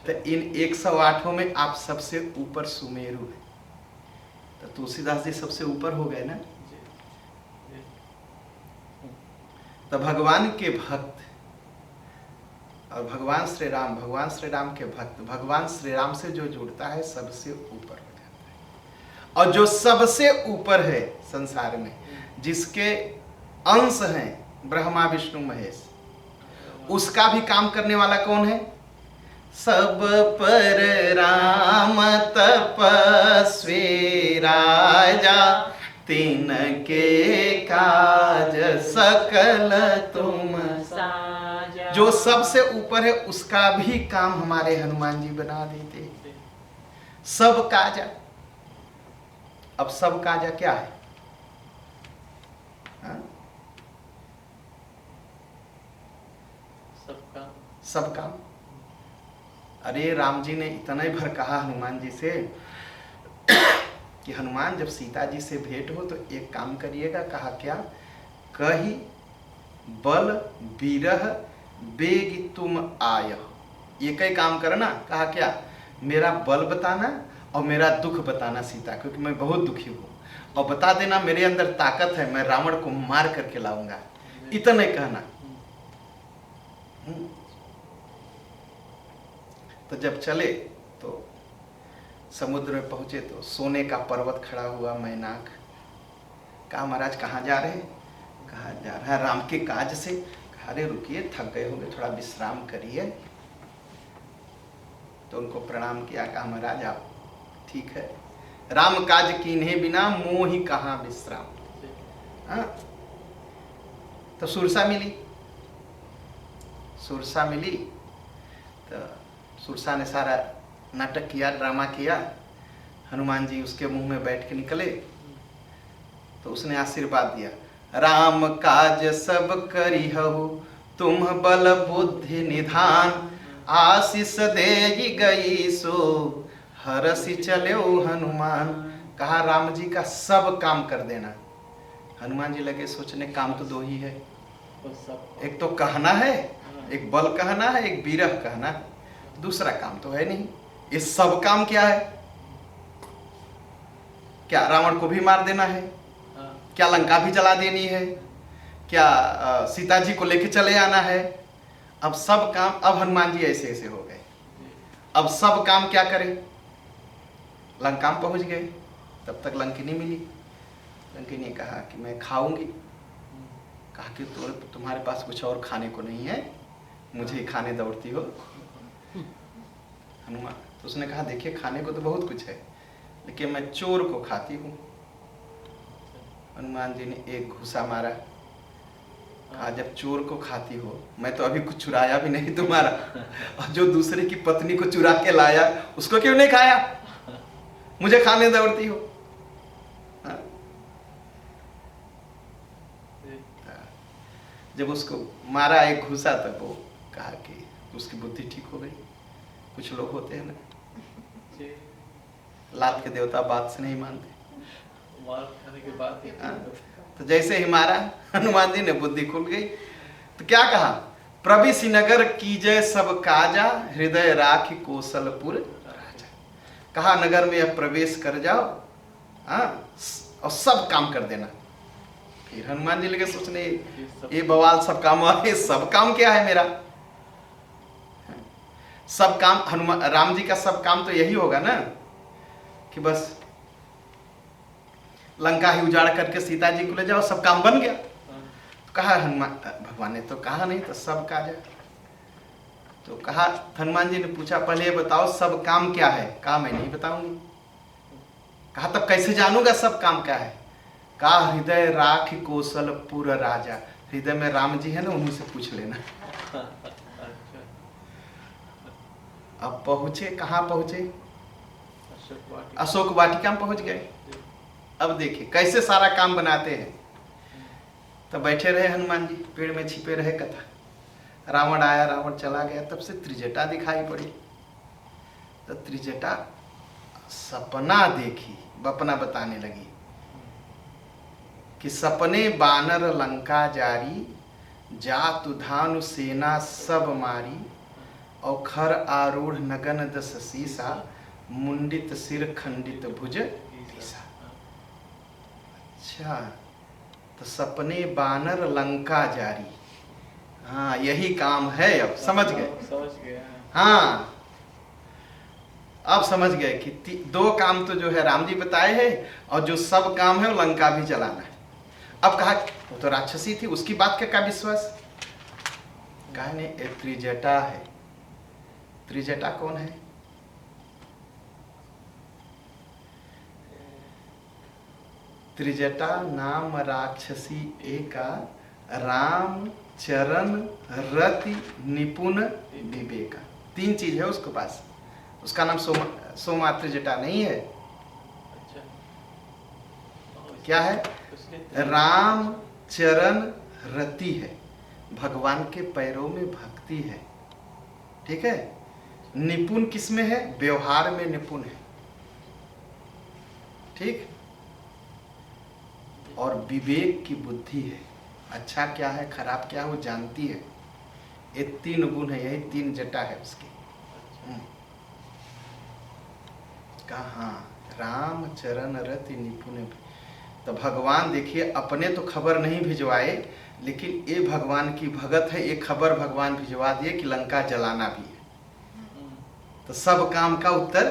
तो इन 108 में आप सबसे ऊपर सुमेरु है, तो तुलसीदास जी सबसे ऊपर हो गए ना। तो भगवान के भक्त और भगवान श्री राम के भक्त, भगवान श्री राम से जो जुड़ता है सबसे ऊपर हो जाता है। और जो सबसे ऊपर है संसार में, जिसके अंश हैं ब्रह्मा विष्णु महेश, उसका भी काम करने वाला कौन है? सब पर राम तपस्वी राजा, तिनके काज सकल तुम साजा। जो सबसे ऊपर है उसका भी काम हमारे हनुमान जी बना देते हैं। सब काजा, अब सब काजा क्या है? हाँ? सब काम। अरे राम जी ने इतना ही भर कहा हनुमान जी से कि हनुमान जब सीता जी से भेंट हो तो एक काम करिएगा। कहा क्या? कही बल बिरह बेग तुम आय, ये कई काम करना। कहा क्या? मेरा बल बताना और मेरा दुख बताना सीता, क्योंकि मैं बहुत दुखी हूँ, और बता देना मेरे अंदर ताकत है, मैं रावण को मार करके लाऊंगा, इतना ही कहना। तो जब चले तो समुद्र में पहुंचे तो सोने का पर्वत खड़ा हुआ मैनाक। कहा महाराज कहाँ जा रहे? कहा जा रहा है राम के काज से। कहा अरे रुकिए, थक गए होंगे, थोड़ा विश्राम करिए। तो उनको प्रणाम किया। कहा महाराज आप ठीक है, राम काज कीन्हे बिना मोह ही कहाँ विश्राम। हाँ, तो सुरसा मिली तो सुरसा ने सारा नाटक किया, ड्रामा किया। हनुमान जी उसके मुंह में बैठ के निकले तो उसने आशीर्वाद दिया, राम काज सब करिहु तुम बल बुद्धि निधान, आशीष देगी गई सो हरसि चलो हनुमान। कहा राम जी का सब काम कर देना। हनुमान जी लगे सोचने, काम तो दो ही है, एक तो कहना है, एक बल कहना है, एक बिरह कहना है, दूसरा काम तो है नहीं। ये सब काम क्या है? क्या रावण को भी मार देना है? क्या लंका भी जला देनी है? क्या सीता जी को लेके चले आना है? अब सब काम, अब हनुमान जी ऐसे ऐसे हो गए। अब सब काम क्या करें? लंका में पहुंच गए, तब तक लंकिनी मिली। लंकिनी ने कहा कि मैं खाऊंगी। कहा कि तुम्हारे पास कुछ और खाने को नहीं है, मुझे ही खाने दौड़ती हो। हनुमान तो उसने कहा देखिए खाने को तो बहुत कुछ है, लेकिन मैं चोर को खाती हूँ। हनुमान जी ने एक घूसा मारा। कहा जब चोर को खाती हो, मैं तो अभी कुछ चुराया भी नहीं तुम्हारा, और जो दूसरे की पत्नी को चुरा के लाया उसको क्यों नहीं खाया, मुझे खाने दौड़ती हो। हाँ? जब उसको मारा एक घूसा, तब वो कहा कि उसकी बुद्धि ठीक हो गई। कुछ लोग होते हैं ना, लात के देवता बात से नहीं मानते। मार खाने के बाद ही तो जैसे ही मारा, हनुमान जी ने बुद्धि खुल गई। तो क्या कहा, प्रविशि नगर कीजय सब काजा, हृदय राखी कौशलपुर राजा। कहा नगर में अब प्रवेश कर जाओ, और सब काम कर देना। फिर हनुमान जी लगे सोचने, ये बवाल सब काम, सब काम क्या है मेरा, सब काम हनुमान राम जी का सब काम तो यही होगा ना कि बस लंका ही उजाड़ करके सीता जी को ले जाओ, सब काम बन गया। तो कहा हनुमान, भगवान ने तो कहा नहीं तो सब काजा। तो कहा, हनुमान जी ने पूछा पहले ये बताओ सब काम क्या है। कहा मैं नहीं बताऊंगी। कहा तब कैसे जानूंगा सब काम क्या है। कहा हृदय राखी कौशलपुर राजा, हृदय में राम जी है ना, उन्हीं से पूछ लेना। अब पहुंचे, कहाँ पहुंचे, अशोक वाटिका में पहुंच गए। अब देखिए कैसे सारा काम बनाते हैं। तो बैठे रहे हनुमान जी, पेड़ में छिपे रहे। कथा, रावण आया, रावण चला गया, तब से त्रिजटा दिखाई पड़ी। तो त्रिजटा सपना देखी, बपना बताने लगी कि सपने बानर लंका जारी, जातु धानु सेना सब मारी, और खर आरूढ़ नगन दस सीसा, मुंडित सिर खंडित भुज पीसा। अच्छा, तो सपने बानर लंका जारी, हाँ यही काम है। अब समझ गए, हाँ अब समझ गए कि दो काम तो जो है राम जी बताए हैं, और जो सब काम है वो लंका भी जलाना है। अब कहा वो तो राक्षसी थी, उसकी बात का विश्वास। कहा नहीं, त्रिजटा है। त्रिजटा कौन है, त्रिजटा नाम राक्षसी एका, राम चरण रति निपुण विवेका। तीन चीज है उसके पास। उसका नाम सोमा त्रिजटा नहीं है। क्या है, राम चरण रति है, भगवान के पैरों में भक्ति है। ठीक है, निपुण किसमें है, व्यवहार में निपुण है। ठीक, और विवेक की बुद्धि है, अच्छा क्या है खराब क्या है वो जानती है। ये तीन गुण है, यही तीन जटा है उसकी। कहा राम चरण रति निपुण। तो भगवान देखिए अपने तो खबर नहीं भिजवाए, लेकिन ये भगवान की भगत है, ये खबर भगवान भिजवा दिए कि लंका जलाना भी है। तो सब काम का उत्तर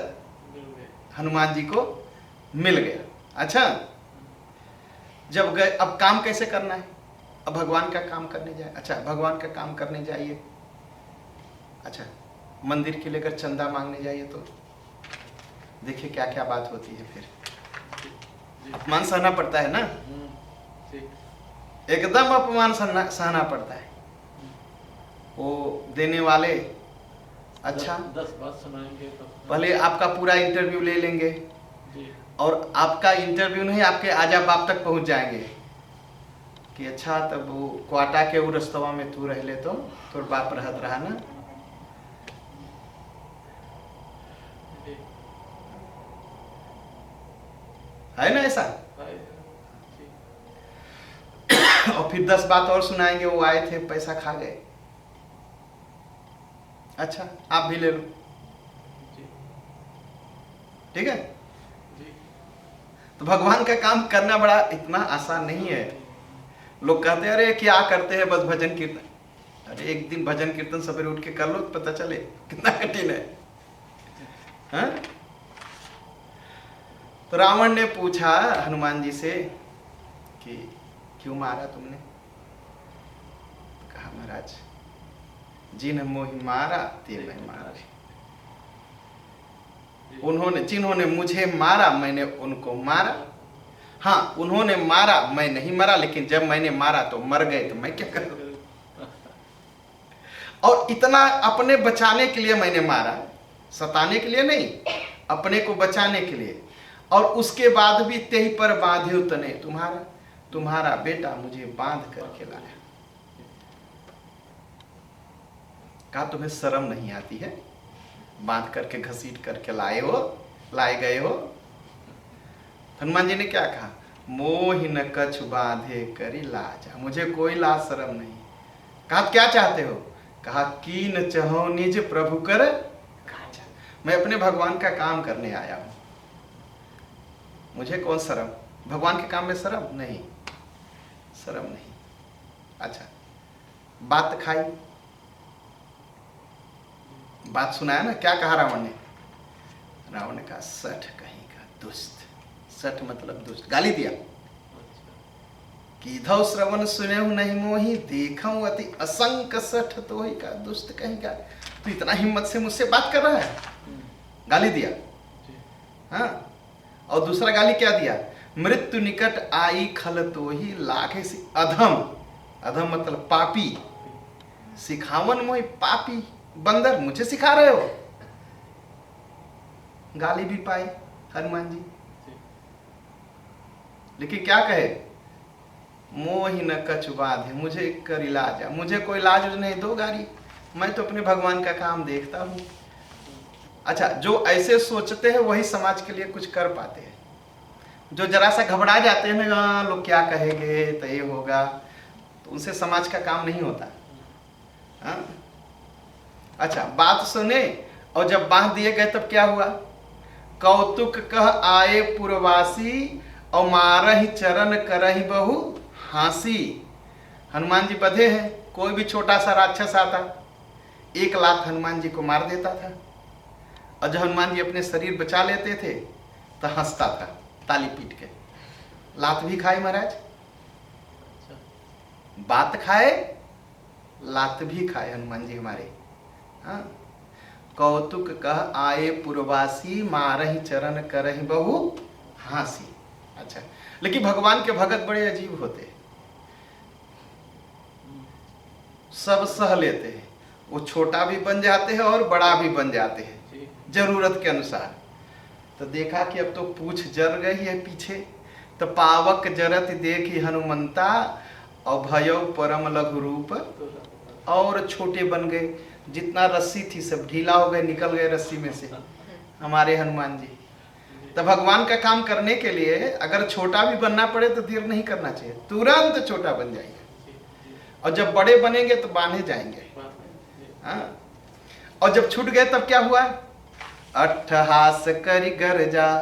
हनुमान जी को मिल गया। अच्छा, जब गए अब काम कैसे करना है, अब भगवान का काम करने जाए। अच्छा, भगवान का काम करने जाइए, अच्छा मंदिर के लिए अगर चंदा मांगने जाइए तो देखिए क्या क्या बात होती है। फिर अपमान सहना पड़ता है ना, एकदम अपमान सहना पड़ता है। वो देने वाले अच्छा 10 बात सुनाएंगे तो पहले आपका पूरा इंटरव्यू ले लेंगे, जी, और आपका इंटरव्यू नहीं आपके आजा बाप तक पहुंच जाएंगे कि अच्छा तब वो क्वाटा के वो रस्तवा में तू रह ले तो तोर बाप रहत रहा ना। जी, है ना ऐसा। जी, और फिर 10 बात और सुनाएंगे, वो आए थे पैसा खा गए। अच्छा आप भी ले लो, जी, ठीक है। जी, तो भगवान का काम करना बड़ा इतना आसान नहीं है। लोग कहते हैं अरे क्या करते हैं बस भजन कीर्तन। अरे एक दिन भजन कीर्तन सवेरे उठ के कर लो तो पता चले कितना कठिन है। हाँ? तो रावण ने पूछा हनुमान जी से कि क्यों मारा तुमने? कहा महाराज जिन्हें मोहि मारा ते मैं मारा, उन्होंने जिन्होंने मुझे मारा मैंने उनको मारा। हाँ उन्होंने मारा मैं नहीं मरा, लेकिन जब मैंने मारा तो मर गए, तो मैं क्या करूं? और इतना अपने बचाने के लिए मैंने मारा, सताने के लिए नहीं, अपने को बचाने के लिए। और उसके बाद भी तेही पर बांधे उतने तुम्हारा बेटा मुझे बांध करके लाया। कहा तुम्हें शर्म नहीं आती है? बांध करके घसीट करके लाए गए हो। हनुमान जी ने क्या कहा? मोहि न कछु बांधे करी लाजा, मुझे कोई लाज शर्म नहीं। कहा क्या चाहते हो? कहा कीन चहो निज प्रभु कर काजा, मैं अपने भगवान का काम करने आया हूं, मुझे कौन शर्म? भगवान के काम में शर्म नहीं, शर्म नहीं। अच्छा बात खाई, बात सुनाया ना, क्या कहा रावण ने? रावण ने कहा सठ कहीं का दुष्ट, सठ मतलब दुष्ट, गाली दिया कि धौ श्रवण सुने नहीं मोही, देखूं अति असंक सठ तो ही का दुष्ट कहीं का। तो इतना हिम्मत से मुझसे बात कर रहा है, गाली दिया। हाँ और दूसरा गाली क्या दिया? मृत्यु निकट आई खल तो ही लाखे से अधम, अधम मतलब पापी, सिखावन मोही पापी बंदर, मुझे सिखा रहे हो? गाली भी पाए हनुमान जी, लेकिन क्या कहे? मोहि न कछु बाधे, मुझे कर इलाज, मुझे कोई इलाज नहीं दो गाली, मैं तो अपने भगवान का काम देखता हूं। अच्छा जो ऐसे सोचते हैं वही समाज के लिए कुछ कर पाते हैं। जो जरा सा घबरा जाते हैं ना, लोग क्या कहेंगे तो ये होगा, तो उनसे समाज का काम नहीं होता। हाँ? अच्छा बात सुने और जब बांध दिए गए तब क्या हुआ? कौतुक कह आए पुरवासी और मारहि चरण करहि बहु हासी। हनुमान जी बधे हैं, कोई भी छोटा सा राक्षस आता एक लात हनुमान जी को मार देता था, और जब हनुमान जी अपने शरीर बचा लेते थे तो हंसता था ताली पीट के। लात भी खाए महाराज, बात खाए लात भी खाए हनुमान जी हमारे। हाँ कौतुक कह आए पुरवासी मारहि चरण करहि बहु हासी। अच्छा लेकिन भगवान के भगत बड़े अजीब होते हैं, सब सह लेते हैं, वो छोटा भी बन जाते हैं और बड़ा भी बन जाते हैं जरूरत के अनुसार। तो देखा कि अब तो पूछ जर गई है पीछे, तो पावक जरत देखी हनुमंता और भयो परम लघु रूप, और छोटे बन गए, जितना रस्सी थी सब ढीला हो गए, निकल गए रस्सी में से हमारे हनुमान जी। तो भगवान का काम करने के लिए अगर छोटा भी बनना पड़े तो देर नहीं करना चाहिए, तुरंत छोटा बन जाएंगे, और जब बड़े बनेंगे तो बांधे जाएंगे। हाँ और जब छूट गए तब क्या हुआ? अट्ठहास करि गरजा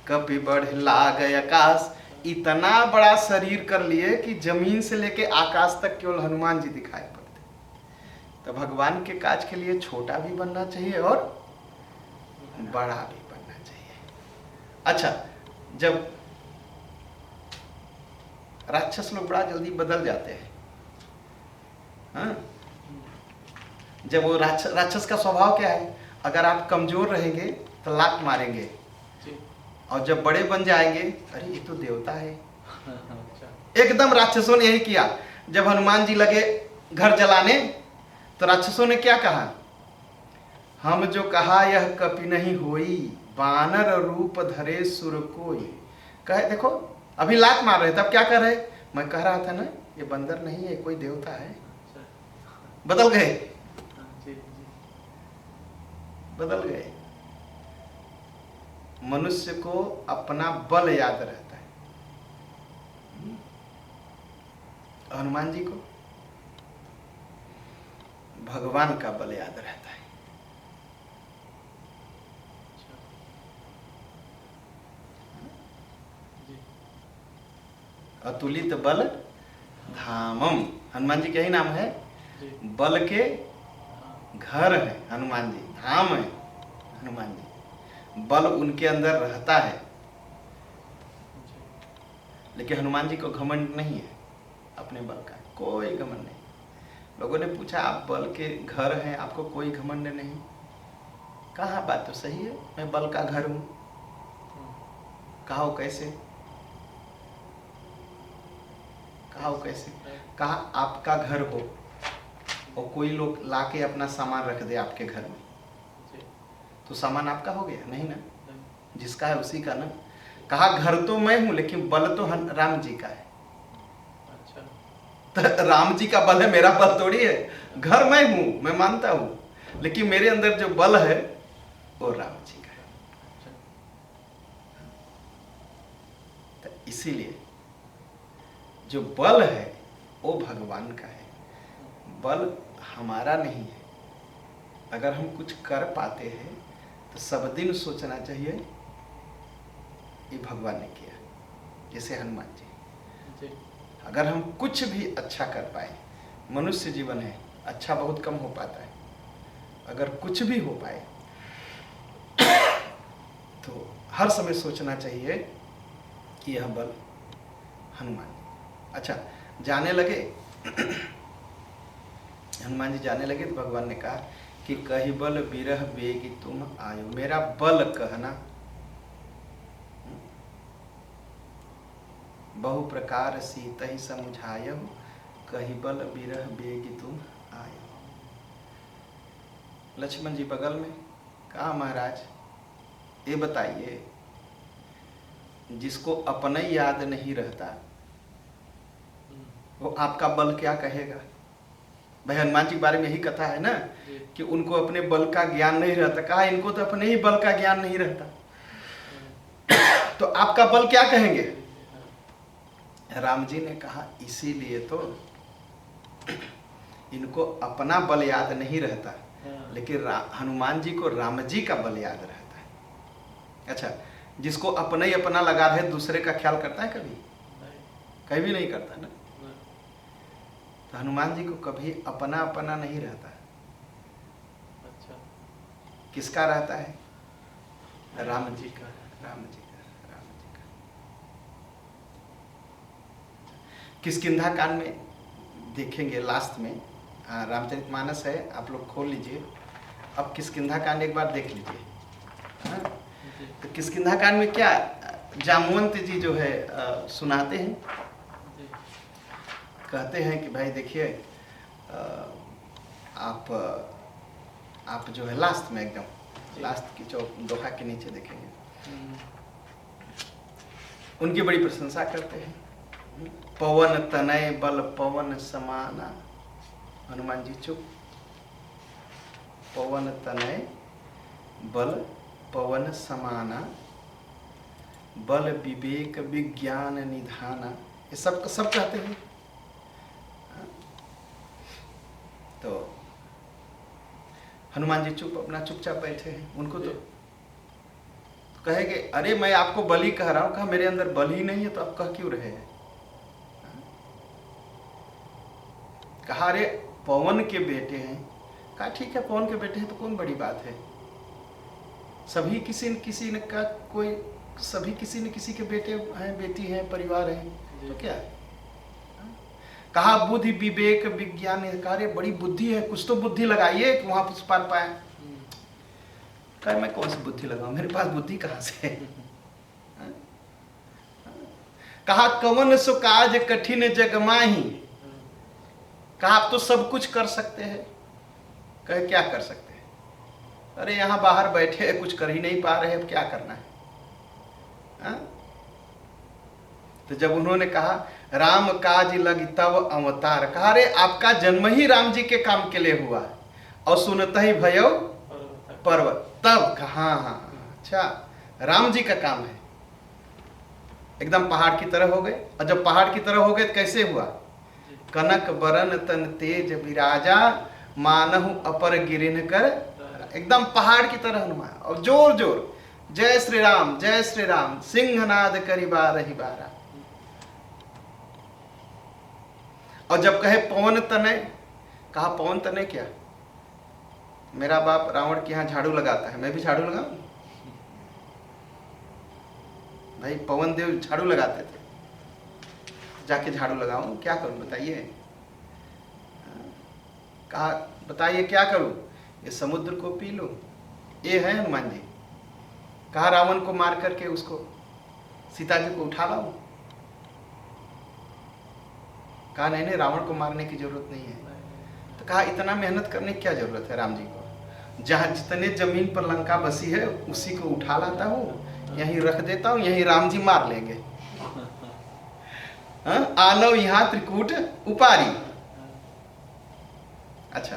कपि बढ़ लाग आकाश। इतना बड़ा शरीर कर लिए कि जमीन से लेके आकाश तक केवल हनुमान जी दिखाई पड़ते। तो भगवान के काज के लिए छोटा भी बनना चाहिए और बड़ा भी बनना चाहिए। अच्छा जब राक्षस लोग बड़ा जल्दी बदल जाते हैं। हाँ? जब वो राक्षस का स्वभाव क्या है? अगर आप कमजोर रहेंगे तो लात मारेंगे, और जब बड़े बन जाएंगे अरे ये तो देवता है। एकदम राक्षसों ने यही किया। जब हनुमान जी लगे घर जलाने तो राक्षसों ने क्या कहा? हम जो कहा यह कपि नहीं होई, बानर रूप धरे सुर कोई। कहे देखो अभी लात मार रहे तब क्या कर रहे? मैं कह रहा था ना ये बंदर नहीं है, कोई देवता है। बदल गए, बदल गए। मनुष्य को अपना बल याद रहता है, हनुमान जी को भगवान का बल याद रहता है। अतुलित बल धामम, हनुमान जी का ही नाम है। बल के घर है हनुमान जी, धाम है हनुमान जी, बल उनके अंदर रहता है। लेकिन हनुमान जी को घमंड नहीं है अपने बल का, कोई घमंड नहीं। लोगों ने पूछा आप बल के घर हैं, आपको कोई घमंड नहीं? कहा बात तो सही है, मैं बल का घर हूं। कहा वो कैसे? कहा वो कैसे? कहा आपका घर हो और कोई लोग लाके अपना सामान रख दे आपके घर में, तो सामान आपका हो गया? नहीं ना, जिसका है उसी का ना। कहा घर तो मैं हूं लेकिन बल तो राम जी का है। अच्छा। तो राम जी का बल है, मेरा बल थोड़ी है। घर मैं हूं, मैं मानता हूं, लेकिन मेरे अंदर जो बल है वो राम जी का है। तो इसीलिए जो बल है वो भगवान का है, बल हमारा नहीं है। अगर हम कुछ कर पाते हैं तो सब दिन सोचना चाहिए ये भगवान ने किया। जैसे हनुमान जी, अगर हम कुछ भी अच्छा कर पाए, मनुष्य जीवन है, अच्छा बहुत कम हो पाता है, अगर कुछ भी हो पाए तो हर समय सोचना चाहिए कि यह बल हनुमान। अच्छा, जाने लगे हनुमान जी जाने लगे तो भगवान ने कहा कि कही बल बिरह बेगी तुम आयो। मेरा बल कहना बहु प्रकार सीत ही समुझायो, कही बल बिरह बेगी तुम आयो। लक्ष्मण जी बगल में कहा महाराज ये बताइए, जिसको अपना ही याद नहीं रहता वो आपका बल क्या कहेगा? भाई हनुमान जी के बारे में यही कथा है ना कि उनको अपने बल का ज्ञान नहीं रहता। कहा इनको तो अपने ही बल का ज्ञान नहीं रहता, तो आपका बल क्या कहेंगे? राम जी ने कहा इसीलिए तो इनको अपना बल याद नहीं रहता, लेकिन हनुमान जी को राम जी का बल याद रहता है। अच्छा, जिसको अपना ही अपना लगा रहे दूसरे का ख्याल करता है कभी? कभी नहीं करता ना। तो हनुमान जी को कभी अपना अपना नहीं रहता। अच्छा। किसका रहता है? राम जी का, राम जी का, राम जी का। किष्किंधा कांड में देखेंगे लास्ट में, रामचरितमानस है, आप लोग खोल लीजिए। अब किष्किंधा कांड एक बार देख लीजिए। हाँ? तो किष्किंधा कांड में क्या जामवंत जी जो है सुनाते हैं, कहते हैं कि भाई देखिए आप जो है लास्ट में एकदम लास्ट की दोहा के नीचे देखेंगे, उनकी बड़ी प्रशंसा करते हैं। पवन तनय बल पवन समाना, हनुमान जी चुप। पवन तनय बल पवन समाना, बल विवेक विज्ञान निधाना, ये सब कहते हैं। तो हनुमान जी चुप, अपना चुपचाप बैठे हैं। उनको तो कहेंगे अरे मैं आपको बलि कह रहा हूं। कहा मेरे अंदर बल ही नहीं है तो आप कह क्यों रहे हैं? कहा अरे पवन के बेटे हैं। कहा ठीक है पवन के बेटे हैं तो कौन बड़ी बात है, सभी किसी न का कोई, सभी किसी न किसी के बेटे हैं, बेटी हैं, परिवार हैं, तो क्या है? कहा बुद्धि विवेक विज्ञान, कार्य बड़ी बुद्धि है, कुछ तो बुद्धि लगाइए कि वहां कुछ पार पाए। कहा मैं कौन सी बुद्धि लगाऊं, मेरे पास बुद्धि कहां से है? कहा कवन सो काज कठिन जग माही। कहा आप तो सब कुछ कर सकते हैं। कहे क्या कर सकते हैं? अरे यहां बाहर बैठे हैं, कुछ कर ही नहीं पा रहे, अब क्या करना है? तो जब उन्होंने कहा राम काज लग तब अवतार, कहा अरे आपका जन्म ही राम जी के काम के लिए हुआ है, और सुनता ही भयो पर्वत। तब कहा हाँ अच्छा राम जी का काम है। एकदम पहाड़ की तरह हो गए, और जब पहाड़ की तरह हो गए तो कैसे हुआ? कनक बरन तन तेज विराजा, मानहु अपर गिरिन कर, एकदम पहाड़ की तरह हनुमान, और जोर जोर जय श्री राम सिंहनाद करी बारहि बारा। और जब कहे पवन तनय, कहा पवन तनय क्या? मेरा बाप रावण के यहाँ झाड़ू लगाता है, मैं भी झाड़ू लगाऊं? भाई पवन देव झाड़ू लगाते थे, जाके झाड़ू लगाऊं, क्या करूं बताइए? कहा बताइए क्या करूं? ये समुद्र को पी लो, ये है हनुमान जी। कहा रावण को मार करके उसको सीता जी को उठा लाऊं? कहा नहीं नहीं, रावण को मारने की जरूरत नहीं है। तो कहा इतना मेहनत करने की क्या जरूरत है राम जी को? जहां जितने जमीन पर लंका बसी है उसी को उठा लाता हूं, यहीं रख देता हूं, यहीं राम जी मार लेंगे। आनव यहाँ त्रिकूट उपारी। अच्छा,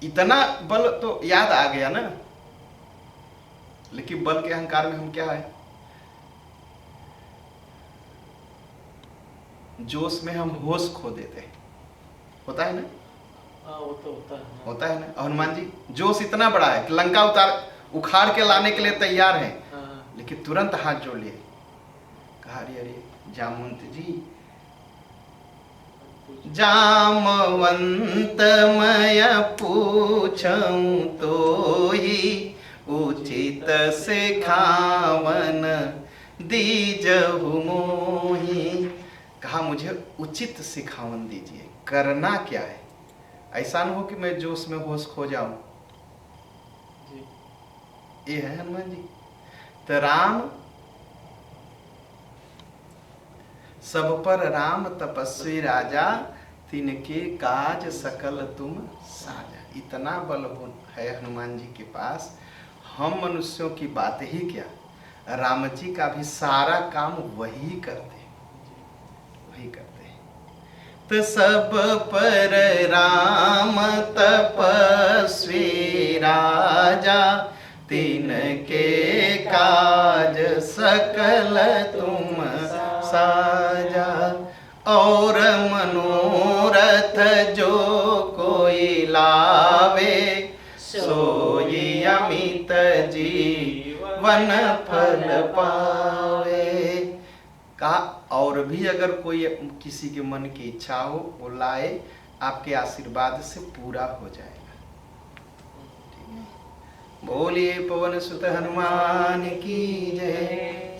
इतना बल तो याद आ गया ना, लेकिन बल के अहंकार में हम क्या है, जोश में हम होश खो देते हैं। होता है ना? हाँ वो तो होता है। होता है ना? हनुमान जी जोश इतना बड़ा है कि लंका उखाड़ के लाने के लिए तैयार है, हाँ। लेकिन तुरंत हाथ जोड़ लिए। कहा अरे अरे जामवंत जी, जामवंत मैं पूछूं तो ही उचित सिखावन दीजहु मोहि। कहा मुझे उचित सिखावन दीजिए, करना क्या है? ऐसा न हो कि मैं जोश में होश खो जाऊं। जी। ये है हनुमान जी। तो राम सब पर राम तपस्वी राजा, तिनके काज सकल तुम साजा। इतना बल है हनुमान जी के पास, हम मनुष्यों की बात ही क्या, राम जी का भी सारा काम वही करते हैं, वही करते हैं। तो सब पर राम तपस्वी राजा, तिनके काज सकल तुम साजा। और मनोरथ जो कोई लावे, सोई अमित जीवन फल पावे। कहा और भी अगर कोई किसी के मन की इच्छा हो वो लाए, आपके आशीर्वाद से पूरा हो जाएगा। ठीक है? बोलिए पवन सुत हनुमान की जय।